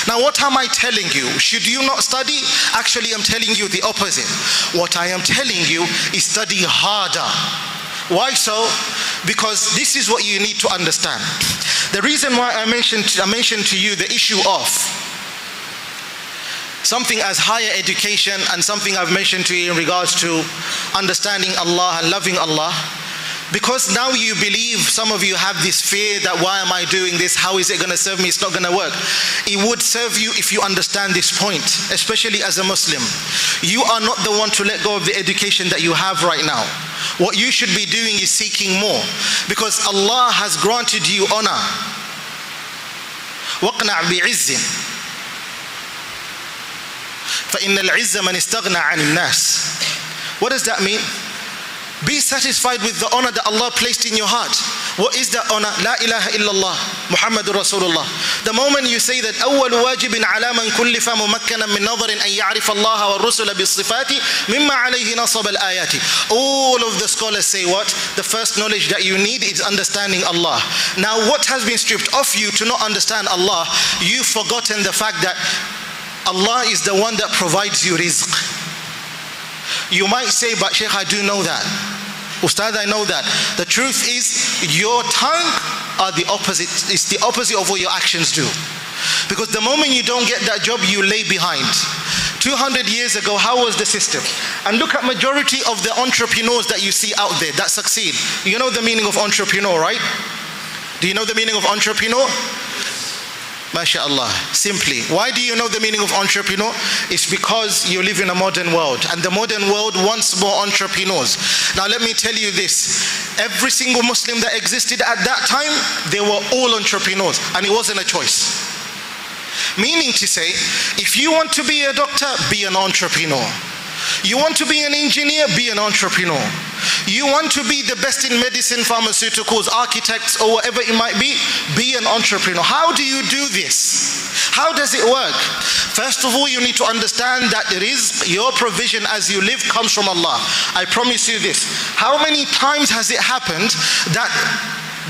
Now what am I telling you? Should you not study? Actually, I'm telling you the opposite. What I am telling you is study harder. Why so? Because this is what you need to understand. The reason why I mentioned to you the issue of something as higher education and something I've mentioned to you in regards to understanding Allah and loving Allah, because now you believe, some of you have this fear that why am I doing this? How is it going to serve me? It's not going to work. It would serve you if you understand this point, especially as a Muslim. You are not the one to let go of the education that you have right now. What you should be doing is seeking more, because Allah has granted you honor. وَقْنَعْ بِعِزٍّ فَإِنَّ الْعِزَّ مَنِ اسْتَغْنَى عَنِ النَّاسِ. What does that mean? Be satisfied with the honor that Allah placed in your heart. What is that honor? La ilaha illallah Muhammadur Rasulullah. The moment you say that أول واجب على من كلف ممكنا من نظر أن يعرف الله والرسل بالصفات مما عليه نصب الآيات. All of the scholars say what? The first knowledge that you need is understanding Allah. Now what has been stripped off you to not understand Allah? You've forgotten the fact that Allah is the one that provides you rizq. You might say, but Sheikh, I do know that. Ustad, I know that. The truth is, your tongue are the opposite. It's the opposite of what your actions do. Because the moment you don't get that job, you lay behind. 200 years ago, how was the system? And look at majority of the entrepreneurs that you see out there that succeed. You know the meaning of entrepreneur, right? Do you know the meaning of entrepreneur? MashaAllah. Simply, why do you know the meaning of entrepreneur? It's because you live in a modern world, and the modern world wants more entrepreneurs. Now let me tell you this, every single Muslim that existed at that time, they were all entrepreneurs, and it wasn't a choice. Meaning to say, if you want to be a doctor, be an entrepreneur. You want to be an engineer, be an entrepreneur. You want to be the best in medicine, pharmaceuticals, architects, or whatever it might be an entrepreneur. How do you do this? How does it work? First of all, you need to understand that it is your provision as you live comes from Allah. I promise you this. How many times has it happened that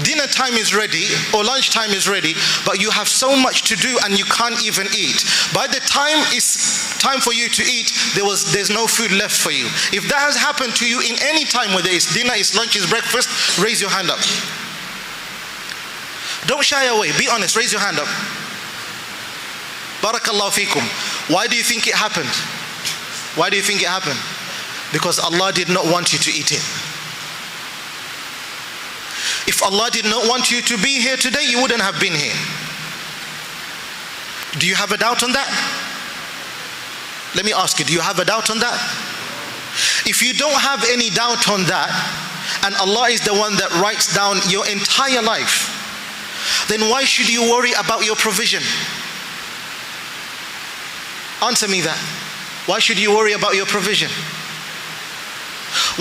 dinner time is ready or lunch time is ready, but you have so much to do and you can't even eat? By the time it's time for you to eat, there's no food left for you. If that has happened to you in any time, whether it's dinner, it's lunch, it's breakfast, raise your hand up. Don't shy away, be honest, raise your hand up. Barakallahu feekum. Why do you think it happened? Why do you think it happened? Because Allah did not want you to eat it. If Allah did not want you to be here today, you wouldn't have been here. Do you have a doubt on that? Let me ask you, do you have a doubt on that? If you don't have any doubt on that, and Allah is the one that writes down your entire life, then why should you worry about your provision? Answer me that. Why should you worry about your provision?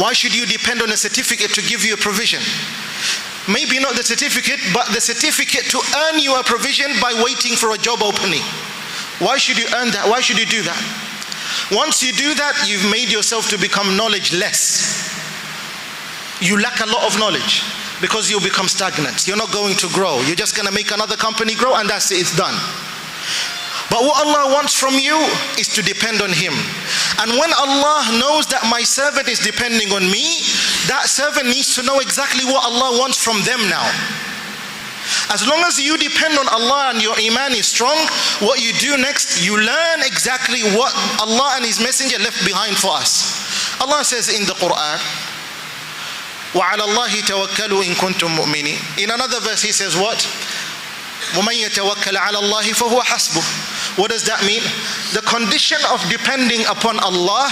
Why should you depend on a certificate to give you a provision? Maybe not the certificate, but the certificate to earn you a provision by waiting for a job opening. Why should you earn that? Why should you do that? Once you do that, you've made yourself to become knowledge-less. You lack a lot of knowledge because you'll become stagnant. You're not going to grow. You're just going to make another company grow and that's it, it's done. But what Allah wants from you is to depend on Him. And when Allah knows that my servant is depending on me, that servant needs to know exactly what Allah wants from them now. As long as you depend on Allah and your iman is strong, what you do next, you learn exactly what Allah and His Messenger left behind for us. Allah says in the Quran, وَعَلَى اللَّهِ تَوَكَّلُوا إِن كُنتُم مُؤْمِنِينَ. In another verse He says what? وَمَن يَتَوَكَّلْ عَلَى اللَّهِ فَهُوَ حَسْبُهُ. What does that mean? The condition of depending upon Allah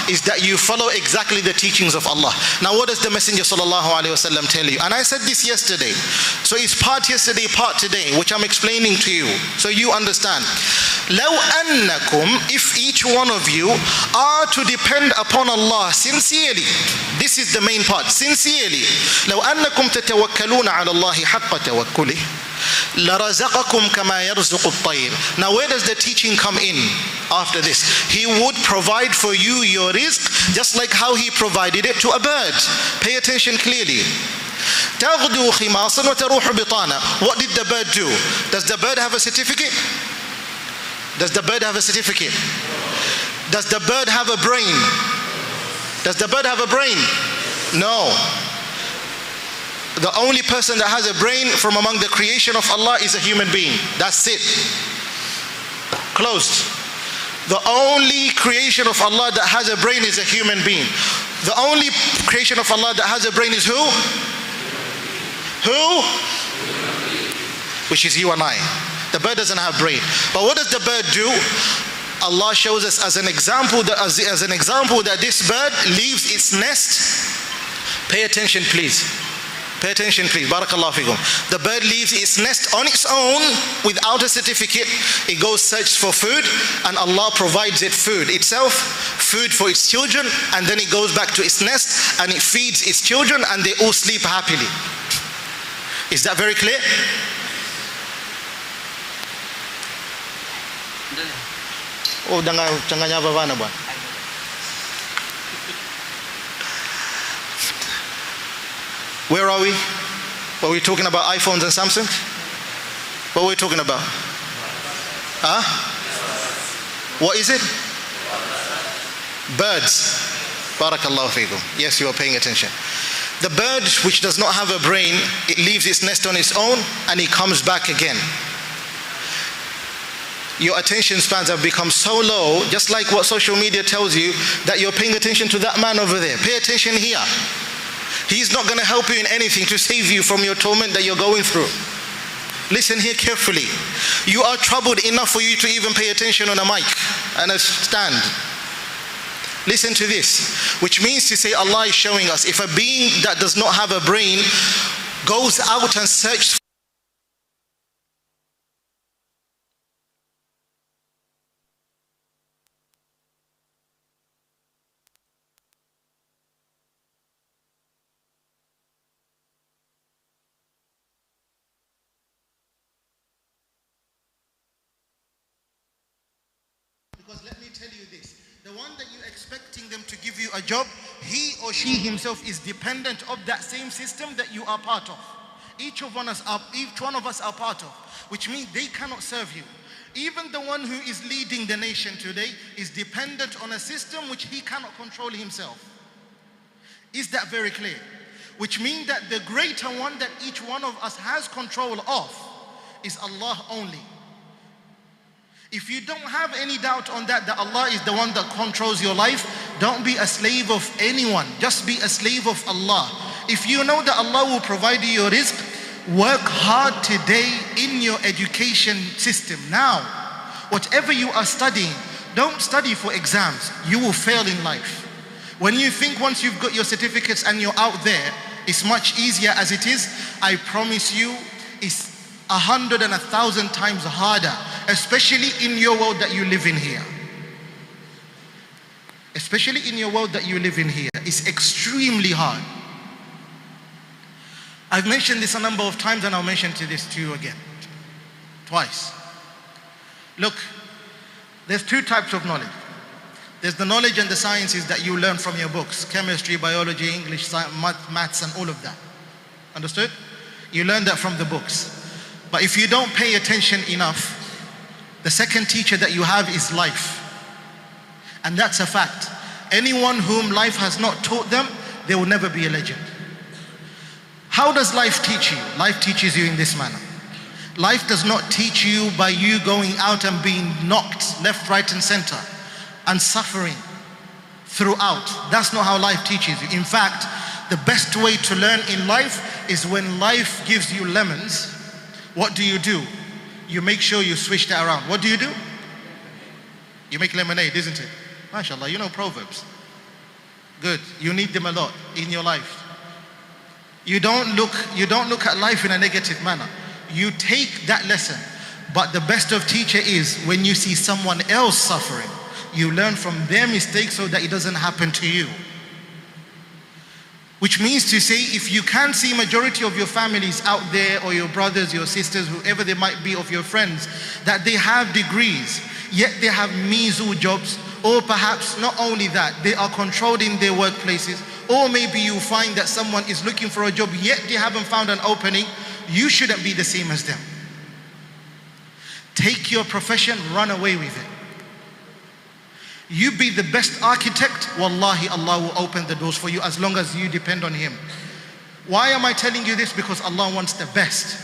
is that you follow exactly the teachings of Allah. Now what does the Messenger sallallahu alaihi wasallam tell you? And I said this yesterday. So it's part yesterday, part today, which I'm explaining to you, so you understand. لو أنكم, if each one of you are to depend upon Allah sincerely, this is the main part, sincerely. لو أنكم تتوكلون على الله حق توكله لرزقكم كما يرزق الطير. Now where does the teaching come in after this? He would provide for you your rizq just like how he provided it to a bird. Pay attention clearly. تغدو خماصا وتروح بطانا. What did the bird do? Does the bird have a certificate? Does the bird have a certificate? Does the bird have a brain? Does the bird have a brain? No. The only person that has a brain from among the creation of Allah is a human being. That's it. Closed. The only creation of Allah that has a brain is a human being. The only creation of Allah that has a brain is who? Who? Which is you and I. The bird doesn't have brain. But what does the bird do? Allah shows us as an example that this bird leaves its nest. Pay attention please. Pay attention please. Barakallahu fikum. The bird leaves its nest on its own without a certificate. It goes search for food and Allah provides it food itself, food for its children, and then it goes back to its nest and it feeds its children and they all sleep happily. Is that very clear? Oh, changanya bavana bwana. Where are we? Were we talking about iPhones and Samsungs? What were we talking about? Huh? What is it? Birds. Barakallahu feekum. Yes, you are paying attention. The bird which does not have a brain, it leaves its nest on its own and it comes back again. Your attention spans have become so low, just like what social media tells you, that you're paying attention to that man over there. Pay attention here. He's not going to help you in anything to save you from your torment that you're going through. Listen here carefully. You are troubled enough for you to even pay attention on a mic and a stand. Listen to this, which means to say Allah is showing us, if a being that does not have a brain goes out and searches because let me tell you this, the one that you're expecting them to give you a job, he or she himself is dependent of that same system that you are part of. Each one of us are part of, which means they cannot serve you. Even the one who is leading the nation today is dependent on a system which he cannot control himself. Is that very clear? Which means that the greater one that each one of us has control of is Allah only. If you don't have any doubt on that Allah is the one that controls your life, don't be a slave of anyone. Just be a slave of Allah. If you know that Allah will provide you your rizq, work hard today in your education system. Now, whatever you are studying, don't study for exams. You will fail in life. When you think once you've got your certificates and you're out there, it's much easier as it is, I promise you, it's 100 and 1,000 times harder, especially in your world that you live in here. Especially in your world that you live in here. It's extremely hard. I've mentioned this a number of times and I'll mention this to you again. Twice. Look, there's two types of knowledge. There's the knowledge and the sciences that you learn from your books. Chemistry, biology, English, science, maths and all of that. Understood? You learn that from the books. But if you don't pay attention enough, the second teacher that you have is life. And that's a fact. Anyone whom life has not taught them, they will never be a legend. How does life teach you? Life teaches you in this manner. Life does not teach you by you going out and being knocked left, right and center and suffering throughout. That's not how life teaches you. In fact, the best way to learn in life is when life gives you lemons. What do? You make sure you switch that around. What do? You make lemonade, isn't it? MashaAllah, you know Proverbs. Good. You need them a lot in your life. You don't look at life in a negative manner. You take that lesson. But the best of teacher is when you see someone else suffering, you learn from their mistakes so that it doesn't happen to you. Which means to say, if you can see majority of your families out there, or your brothers, your sisters, whoever they might be, of your friends, that they have degrees, yet they have measly jobs, or perhaps not only that, they are controlled in their workplaces, or maybe you find that someone is looking for a job, yet they haven't found an opening, you shouldn't be the same as them. Take your profession, run away with it. You be the best architect, wallahi, Allah will open the doors for you as long as you depend on Him. Why am I telling you this? Because Allah wants the best.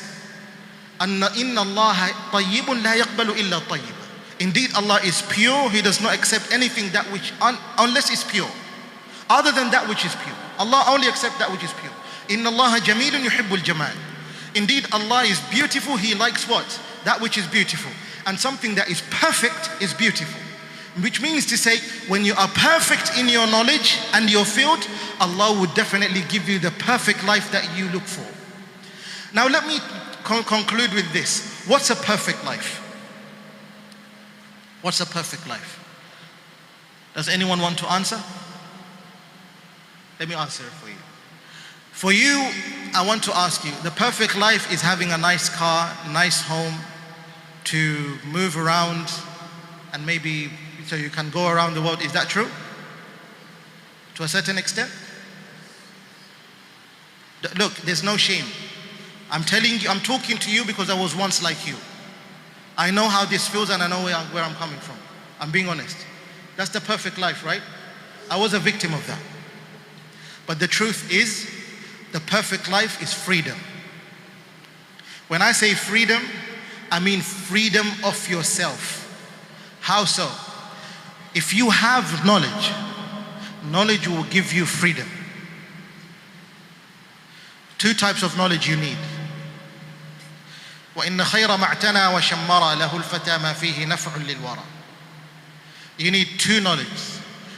Inna Allah tayyibun la yaqbalu illa tayyib. Indeed, Allah is pure. He does not accept anything that which unless it's pure. Other than that which is pure. Allah only accepts that which is pure. Inna Allah jamilun yuhibbul jamal. Indeed, Allah is beautiful. He likes what? That which is beautiful. And something that is perfect is beautiful. Which means to say, when you are perfect in your knowledge and your field, Allah will definitely give you the perfect life that you look for. Now let me conclude with this. What's a perfect life? What's a perfect life? Does anyone want to answer? Let me answer it for you. For you, I want to ask you, the perfect life is having a nice car, nice home, to move around, and maybe so you can go around the world. Is that true? To a certain extent? Look, there's no shame. I'm telling you, I'm talking to you because I was once like you. I know how this feels and I know where I'm coming from. I'm being honest. That's the perfect life, right? I was a victim of that. But the truth is, the perfect life is freedom. When I say freedom, I mean freedom of yourself. How so? If you have knowledge, knowledge will give you freedom. Two types of knowledge you need. وَإِنَّ خَيْرَ مَعْتَنَى وَشَمَّرَ لَهُ الْفَتَى مَا فِيهِ نَفْعٌ لِلْوَرَى. You need two knowledge.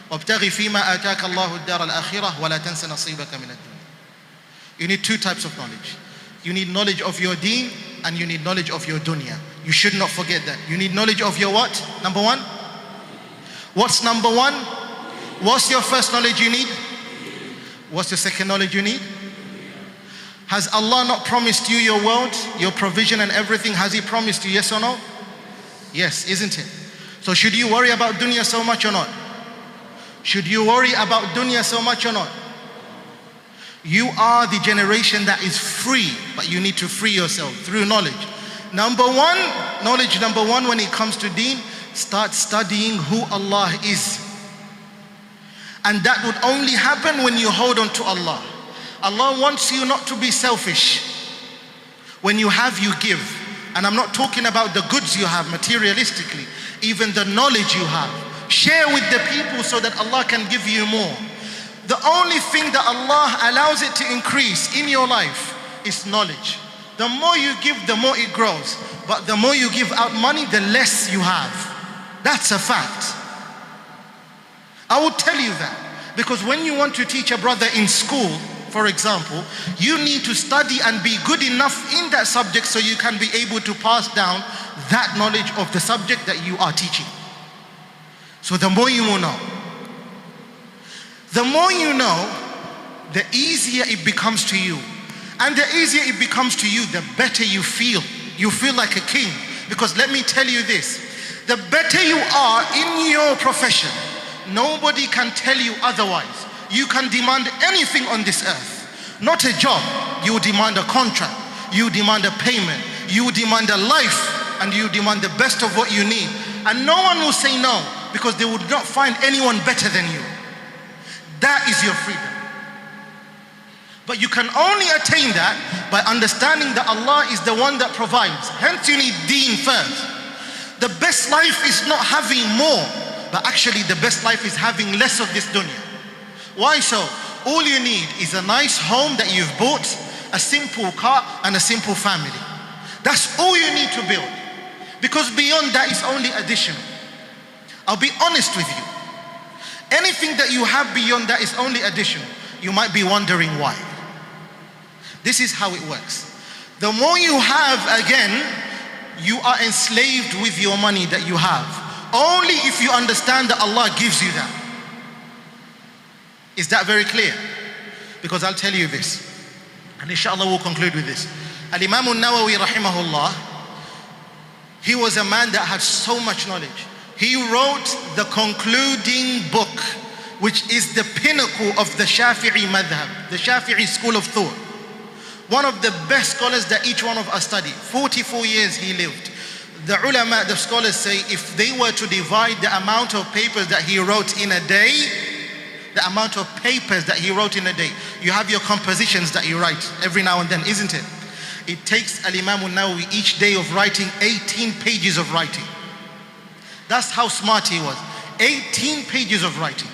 وَابْتَغِ فِي مَا آتَاكَ اللَّهُ الدَّارَ الْآخِرَةَ وَلَا تَنْسَ نَصِيبَكَ مِنَ الدُّنْيَا. You need two types of knowledge. You need knowledge of your deen and you need knowledge of your dunya. You should not forget that. You need knowledge of your what? Number one? What's number one? What's your first knowledge you need? What's the second knowledge you need? Has Allah not promised you your world, your provision and everything? Has He promised you, yes or no? Yes, isn't it? So should you worry about dunya so much or not? Should you worry about dunya so much or not? You are the generation that is free, but you need to free yourself through knowledge. Knowledge number one when it comes to deen, start studying who Allah is. And that would only happen when you hold on to Allah. Allah wants you not to be selfish. When you have, you give. And I'm not talking about the goods you have materialistically, even the knowledge you have. Share with the people so that Allah can give you more. The only thing that Allah allows it to increase in your life is knowledge. The more you give, the more it grows. But the more you give out money, the less you have. That's a fact. I will tell you that. Because when you want to teach a brother in school, for example, you need to study and be good enough in that subject so you can be able to pass down that knowledge of the subject that you are teaching. So the more you will know. The more you know, the easier it becomes to you. And the easier it becomes to you, the better you feel. You feel like a king. Because let me tell you this, the better you are in your profession, nobody can tell you otherwise. You can demand anything on this earth. Not a job, you demand a contract. You demand a payment. You demand a life. And you demand the best of what you need. And no one will say no, because they would not find anyone better than you. That is your freedom. But you can only attain that by understanding that Allah is the one that provides. Hence you need deen first. The best life is not having more, but actually the best life is having less of this dunya. Why so? All you need is a nice home that you've bought, a simple car and a simple family. That's all you need to build. Because beyond that is only additional. I'll be honest with you. Anything that you have beyond that is only additional. You might be wondering why. This is how it works. The more you have, again, you are enslaved with your money that you have. Only if you understand that Allah gives you that. Is that very clear? Because I'll tell you this, and inshallah we'll conclude with this. Al-Imam al-Nawawi rahimahullah, he was a man that had so much knowledge. He wrote the concluding book, which is the pinnacle of the Shafi'i madhab, the Shafi'i school of thought. One of the best scholars that each one of us study. 44 years he lived. The ulama, the scholars say, if they were to divide the amount of papers that he wrote in a day, the amount of papers that he wrote in a day. You have your compositions that you write every now and then, isn't it? It takes Al-Imam al-Nawawi each day of writing 18 pages of writing. That's how smart he was. 18 pages of writing.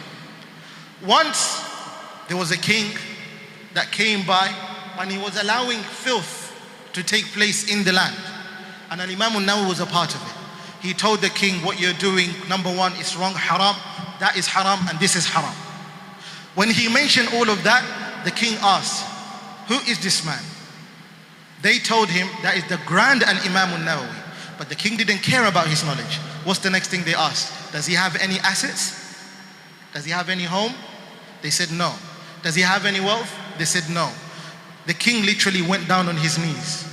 Once there was a king that came by and he was allowing filth to take place in the land. And Al-Imam al-Nawawi was a part of it. He told the king, what you're doing, number one, is wrong, haram. That is haram and this is haram. When he mentioned all of that, the king asked, who is this man? They told him that is the grand Al-Imam al-Nawawi. But the king didn't care about his knowledge. What's the next thing they asked? Does he have any assets? Does he have any home? They said no. Does he have any wealth? They said no. The king literally went down on his knees.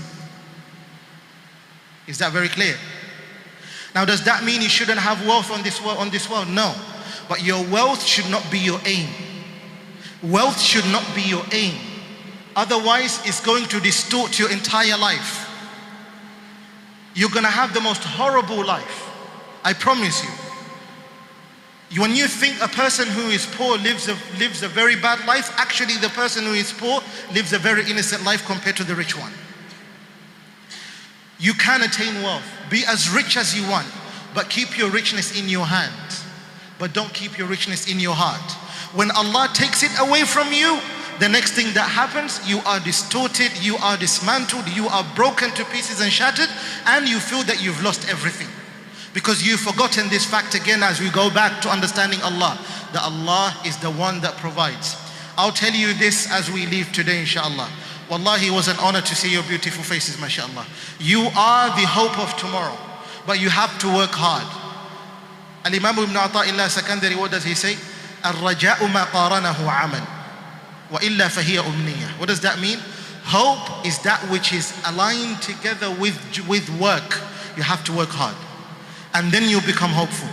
Is that very clear? Now does that mean you shouldn't have wealth on this world? No. But your wealth should not be your aim. Wealth should not be your aim. Otherwise, it's going to distort your entire life. You're going to have the most horrible life. I promise you. When you think a person who is poor lives a very bad life, actually the person who is poor lives a very innocent life compared to the rich one. You can attain wealth. Be as rich as you want, but keep your richness in your hand. But don't keep your richness in your heart. When Allah takes it away from you, the next thing that happens, you are distorted, you are dismantled, you are broken to pieces and shattered, and you feel that you've lost everything. Because you've forgotten this fact again as we go back to understanding Allah, that Allah is the one that provides. I'll tell you this as we leave today, inshallah. Wallahi, it was an honor to see your beautiful faces, mashallah. You are the hope of tomorrow, but you have to work hard. Al-Imam ibn Ata'illah Sakandari, what does he say? Al-Raja'u ma qaranahu amal. وَإِلَّا فَهِيَ أُمْنِيَّةٌ. What does that mean? Hope is that which is aligned together with work. You have to work hard. And then you'll become hopeful.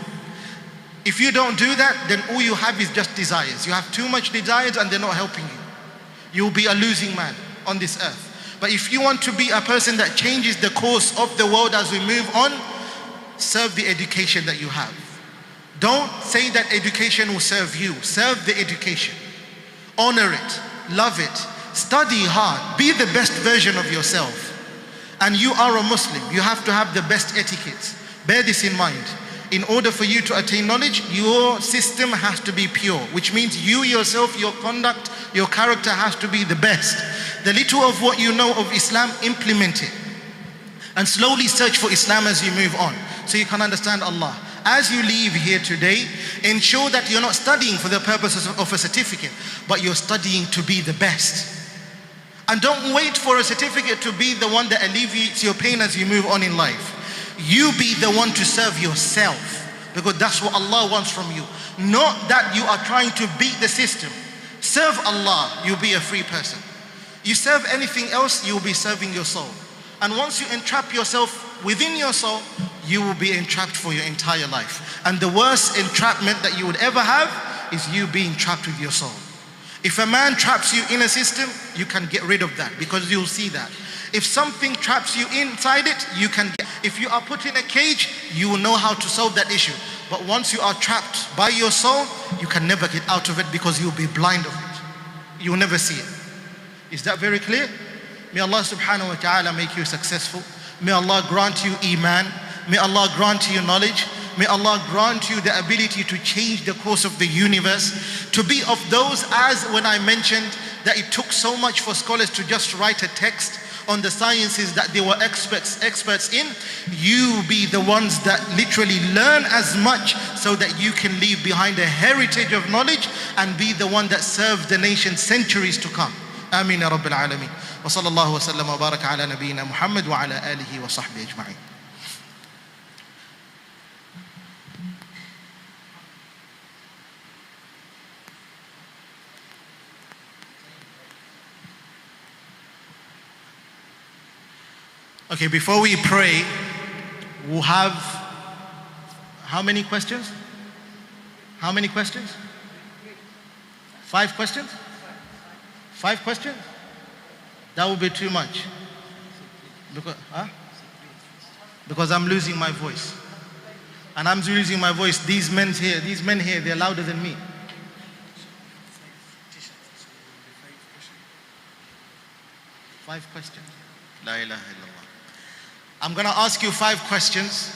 If you don't do that, then all you have is just desires. You have too much desires and they're not helping you. You'll be a losing man on this earth. But if you want to be a person that changes the course of the world as we move on, serve the education that you have. Don't say that education will serve you. Serve the education. Honor it, love it, study hard, be the best version of yourself. And you are a Muslim, you have to have the best etiquette. Bear this in mind. In order for you to attain knowledge, your system has to be pure, which means you yourself, your conduct, your character has to be the best. The little of what you know of Islam, implement it. And slowly search for Islam as you move on, so you can understand Allah. As you leave here today, ensure that you're not studying for the purposes of a certificate, but you're studying to be the best. And don't wait for a certificate to be the one that alleviates your pain as you move on in life. You be the one to serve yourself, because that's what Allah wants from you. Not that you are trying to beat the system. Serve Allah, you'll be a free person. You serve anything else, you'll be serving your soul. And once you entrap yourself within your soul, you will be entrapped for your entire life. And the worst entrapment that you would ever have is you being trapped with your soul. If a man traps you in a system, you can get rid of that, because you'll see that. If something traps you inside it, you can get. If you are put in a cage, you will know how to solve that issue. But once you are trapped by your soul, you can never get out of it, because you'll be blind of it. You will never see it. Is that very clear? May Allah subhanahu wa ta'ala make you successful. May Allah grant you iman. May Allah grant you knowledge. May Allah grant you the ability to change the course of the universe. To be of those, as when I mentioned that it took so much for scholars to just write a text on the sciences that they were experts in, you be the ones that literally learn as much so that you can leave behind a heritage of knowledge and be the one that serves the nation centuries to come. Ameen ya Rabbil Alameen. Wa sallallahu wa sallam wa baraka ala nabiyyina Muhammad wa ala alihi wa sahbihi ajma'in. Okay, before we pray, we'll have how many questions? How many questions? 5 questions? 5 questions? That would be too much. Because I'm losing my voice. And I'm losing my voice. These men here, they're louder than me. 5 questions. La ilaha illallah. I'm going to ask you 5 questions.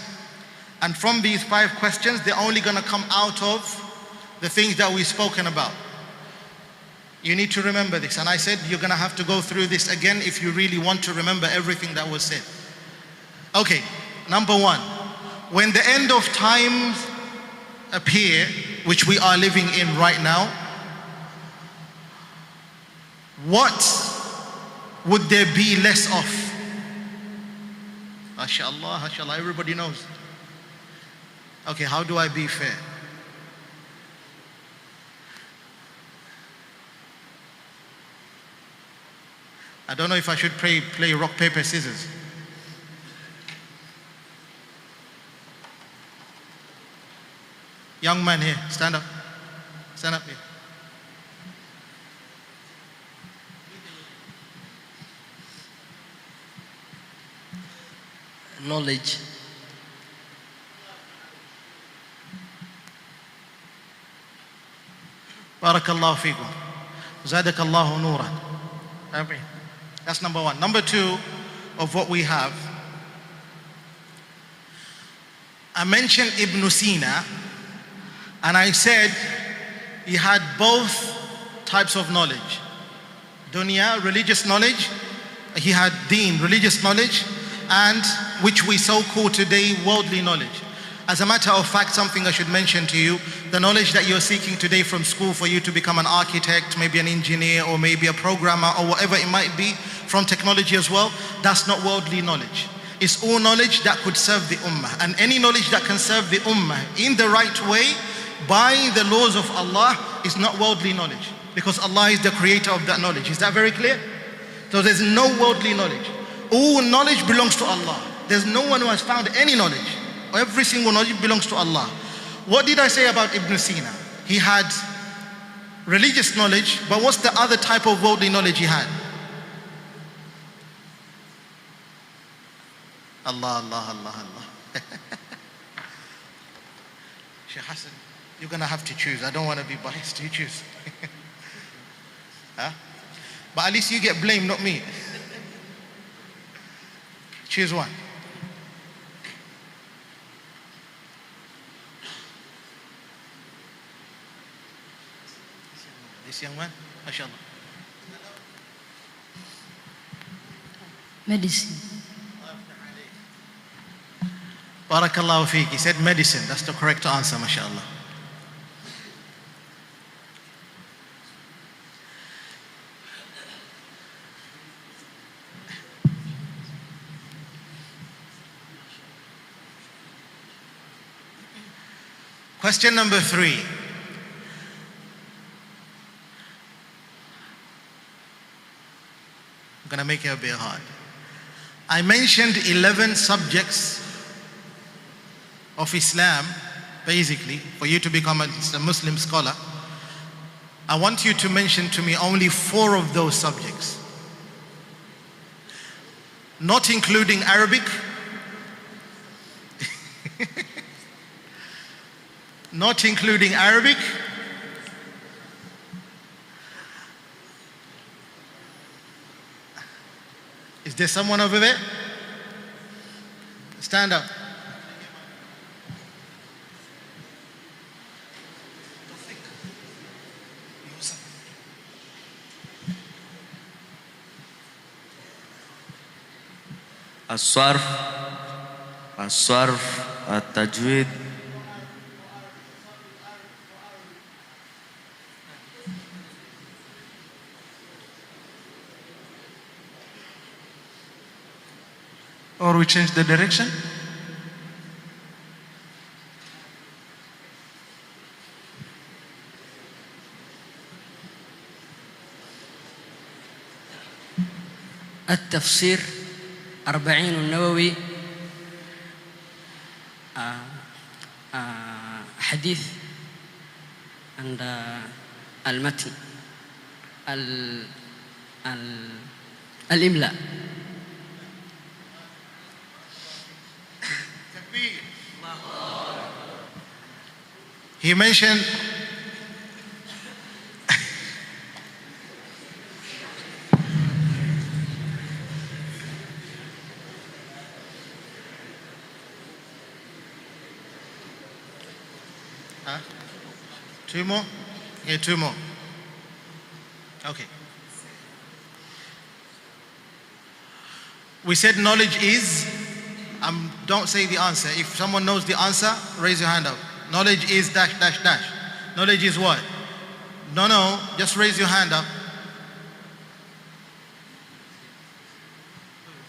And from these 5 questions, they're only going to come out of the things that we've spoken about. You need to remember this. And I said you're going to have to go through this again if you really want to remember everything that was said. Okay, number 1. When the end of times appear, which we are living in right now, what would there be less of? MashaAllah, MashaAllah, everybody knows. Okay, how do I be fair? I don't know if I should play rock, paper, scissors. Young man here, stand up. Stand up here. Knowledge. Barakallahu feekum. Zadakallahu nuran. Ameen. That's number 1. Number 2 of what we have. I mentioned Ibn Sina, and I said he had both types of knowledge. Dunya, religious knowledge. He had deen, religious knowledge, and which we so call today worldly knowledge. As a matter of fact, something I should mention to you, the knowledge that you're seeking today from school for you to become an architect, maybe an engineer, or maybe a programmer, or whatever it might be, from technology as well, that's not worldly knowledge. It's all knowledge that could serve the ummah. And any knowledge that can serve the ummah in the right way, by the laws of Allah, is not worldly knowledge. Because Allah is the creator of that knowledge. Is that very clear? So there's no worldly knowledge. All knowledge belongs to Allah. There's no one who has found any knowledge. Every single knowledge belongs to Allah. What did I say about Ibn Sina? He had religious knowledge, but what's the other type of worldly knowledge he had? Allah, Allah, Allah, Allah. Sheikh Hassan, you're going to have to choose. I don't want to be biased. You choose. Huh? But at least you get blamed, not me. Choose one. This young man, mashallah. Medicine. Barakallahu feek. He said medicine. That's the correct answer, mashallah. Question number 3. I'm going to make it a bit hard. I mentioned 11 subjects of Islam, basically, for you to become a Muslim scholar. I want you to mention to me only 4 of those subjects. Not including Arabic. Not including Arabic. Is there someone over there? Stand up. الصرف التجويد Or we change the direction? التفسير 40 النووي حديث عند المتن الإملاء. He mentioned two more? Yeah, two more. Okay. We said knowledge is, don't say the answer. If someone knows the answer, raise your hand up. Knowledge is dash, dash, dash. Knowledge is what? No, just raise your hand up.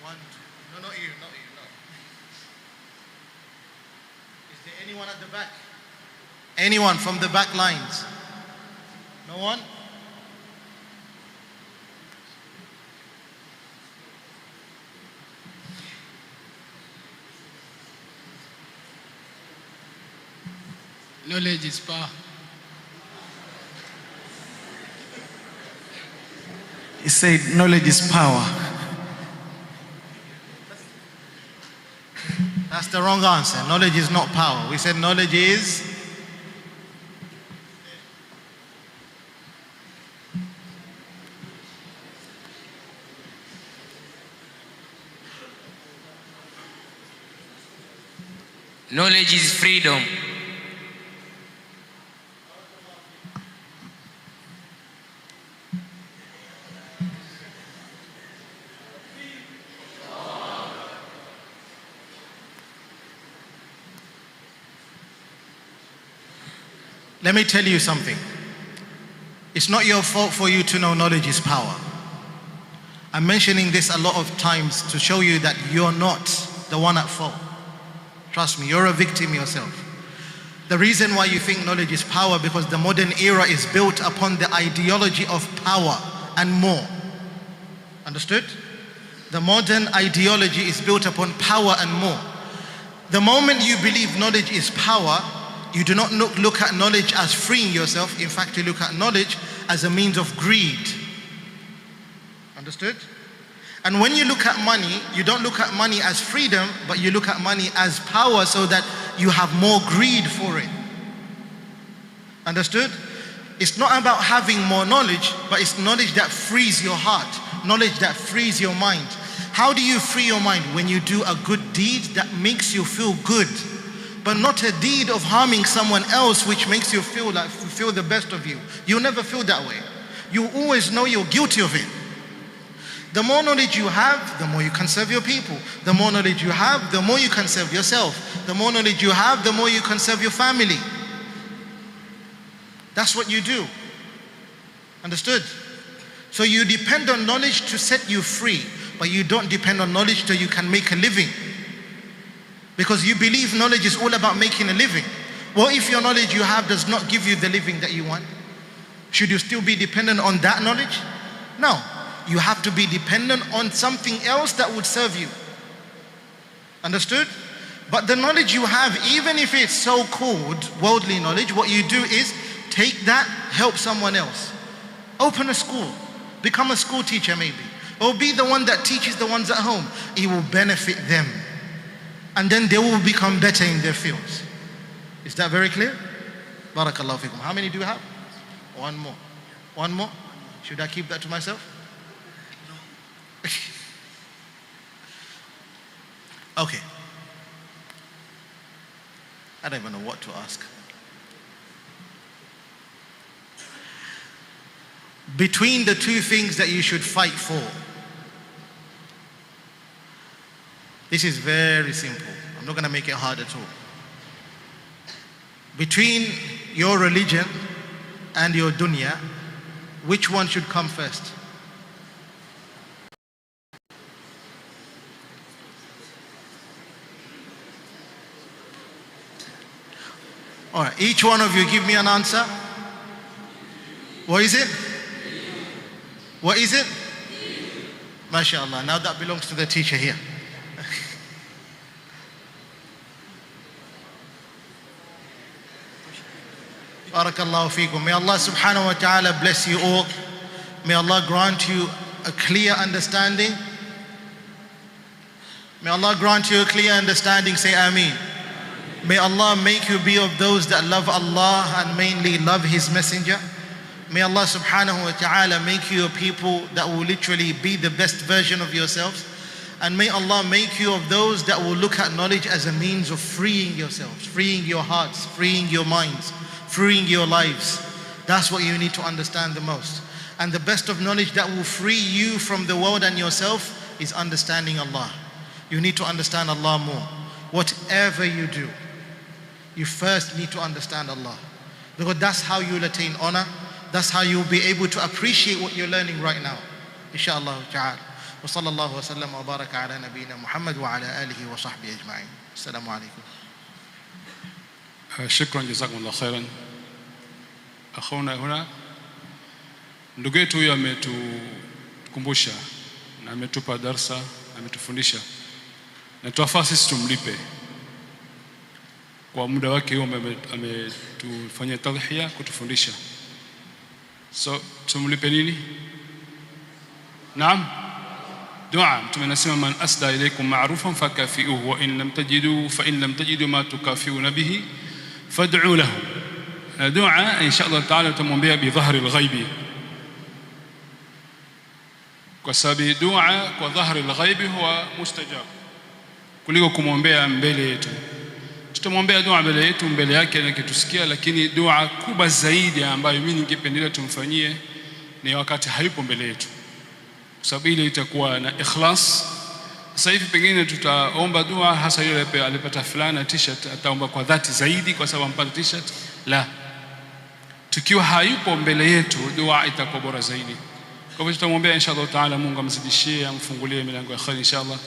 One, two. No, not you, no. Is there anyone at the back? Anyone from the back lines? No one? Knowledge is power. He said knowledge is power. That's the wrong answer. Knowledge is not power. We said knowledge is Knowledge is freedom. Let me tell you something. It's not your fault for you to know knowledge is power. I'm mentioning this a lot of times to show you that you're not the one at fault. Trust me, you're a victim yourself. The reason why you think knowledge is power, because the modern era is built upon the ideology of power and more. Understood? The modern ideology is built upon power and more. The moment you believe knowledge is power, you do not look at knowledge as freeing yourself. In fact, you look at knowledge as a means of greed. Understood? And when you look at money, you don't look at money as freedom, but you look at money as power, so that you have more greed for it. Understood? It's not about having more knowledge, but it's knowledge that frees your heart, knowledge that frees your mind. How do you free your mind? When you do a good deed that makes you feel good, but not a deed of harming someone else which makes you feel the best of you. You'll never feel that way. You always know you're guilty of it. The more knowledge you have, the more you can serve your people. The more knowledge you have, the more you can serve yourself. The more knowledge you have, the more you can serve your family. That's what you do. Understood? So you depend on knowledge to set you free, but you don't depend on knowledge till you can make a living. Because you believe knowledge is all about making a living. What if your knowledge you have does not give you the living that you want? Should you still be dependent on that knowledge? No. You have to be dependent on something else that would serve you. Understood? But the knowledge you have, even if it's so-called worldly knowledge, what you do is take that, help someone else. Open a school. Become a school teacher maybe. Or be the one that teaches the ones at home. It will benefit them. And then they will become better in their fields. Is that very clear? Barakallahu fikum. How many do you have? One more. One more? Should I keep that to myself? Okay. I don't even know what to ask. Between the two things that you should fight for, this is very simple. I'm not going to make it hard at all. Between your religion and your dunya, which one should come first? All right, each one of you give me an answer. What is it? What is it? MashaAllah. Now that belongs to the teacher here. Barakallahu feekum. May Allah subhanahu wa ta'ala bless you all. May Allah grant you a clear understanding. May Allah grant you a clear understanding. Say Ameen. May Allah make you be of those that love Allah and mainly love His Messenger. May Allah subhanahu wa ta'ala make you a people that will literally be the best version of yourselves. And may Allah make you of those that will look at knowledge as a means of freeing yourselves, freeing your hearts, freeing your minds, freeing your lives. That's what you need to understand the most. And the best of knowledge that will free you from the world and yourself is understanding Allah. You need to understand Allah more. Whatever you do, you first need to understand Allah. Because that's how you'll attain honor. That's how you'll be able to appreciate what you're learning right now. Inshallah ta'ala. Wa sallallahu wa sallam wa baraka ala nabiyyina Muhammad wa ala alihi wa sahbihi ajma'in. Assalamu alaikum. Shukran, jazakumullah khairan. Akhuna huna, ndugu yetu huyu ametukumbusha na ametupa darsa, ametufundisha. Na tuwafaa sisi tumlipe kwa muda wake huo ametufanyia tadhhiya kutufundisha. So tumlipe nini? Naam, dua. Tumenasema man asda ilaykum ma'rufan fakafi'uhu wa in lam tajidu ma tukafi'una bihi fad'u lahu. Dua inshallah ta'ala tutamwombea bi dhahri al-ghaibi, kwa sababu dua kwa dhahri al-ghaibi huwa mustajab kuliko kumwombea mbele yetu. Tutamwombea dua mbele yetu, mbele yake na kitusikia, lakini dua kubwa zaidi ambayo mimi ningependelea tumfanyie ni wakati hayupo mbele yetu, kwa sababu ile itakuwa na ikhlas. Sasa hivi pengine tutaomba dua hasa yule alipata fulana t-shirt, ataomba kwa dhati zaidi kwa sababu ampata t-shirt. La, tukiwa hayupo mbele yetu dua itakuwa bora zaidi. Kwa hivyo tutamwombea inshallah taala, Mungu amzidishie, amfungulie milango ya khair inshallah.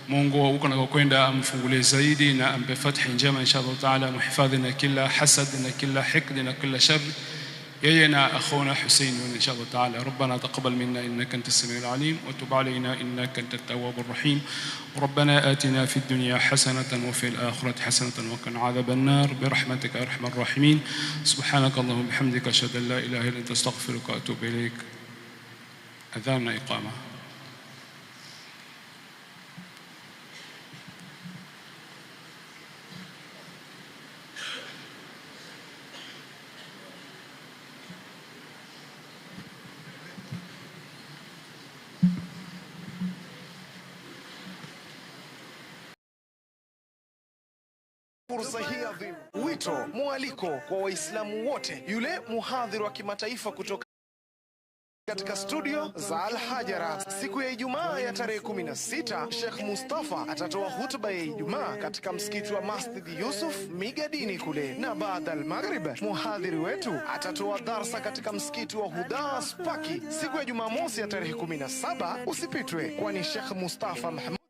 Mungu huko anakokwenda amfungulie zaidi na ampe fathi njema inshallah taala, muhifadhi na kila hasad na kila hikd na kila shar. yeye na akhuna Hussein inshallah taala. Rabbana taqabbal minna innaka antas samiul alim wa tub alayna innaka antat tawwabur rahim. Rabbana atina fid dunya hasanatan wa fil akhirati hasanatan wa qina adhaban nar bi rahmatika ya arhamar rahimin. Subhanaka Allahumma bihamdika ashhadu an la ilaha illa anta astaghfiruka wa atubu ilayk. Adhan iqama. Fursa hii adhimu. Wito, mwaliko kwa Waislamu wote. Yule muhadhiri wa kimataifa kutoka katika studio za Alhaajar, siku ya Ijumaa ya tarehe 16, Sheikh Mustafa atatoa hutuba ya Ijumaa katika msikiti wa Masjid Yusuf Migadini kule, na baada al-maghrib muhadhiri wetu atatoa darsa katika msikiti wa Huda Spaki siku ya Jumamosi ya tarehe 17. Usipitwe, kwani Sheikh Mustafa Mahmoud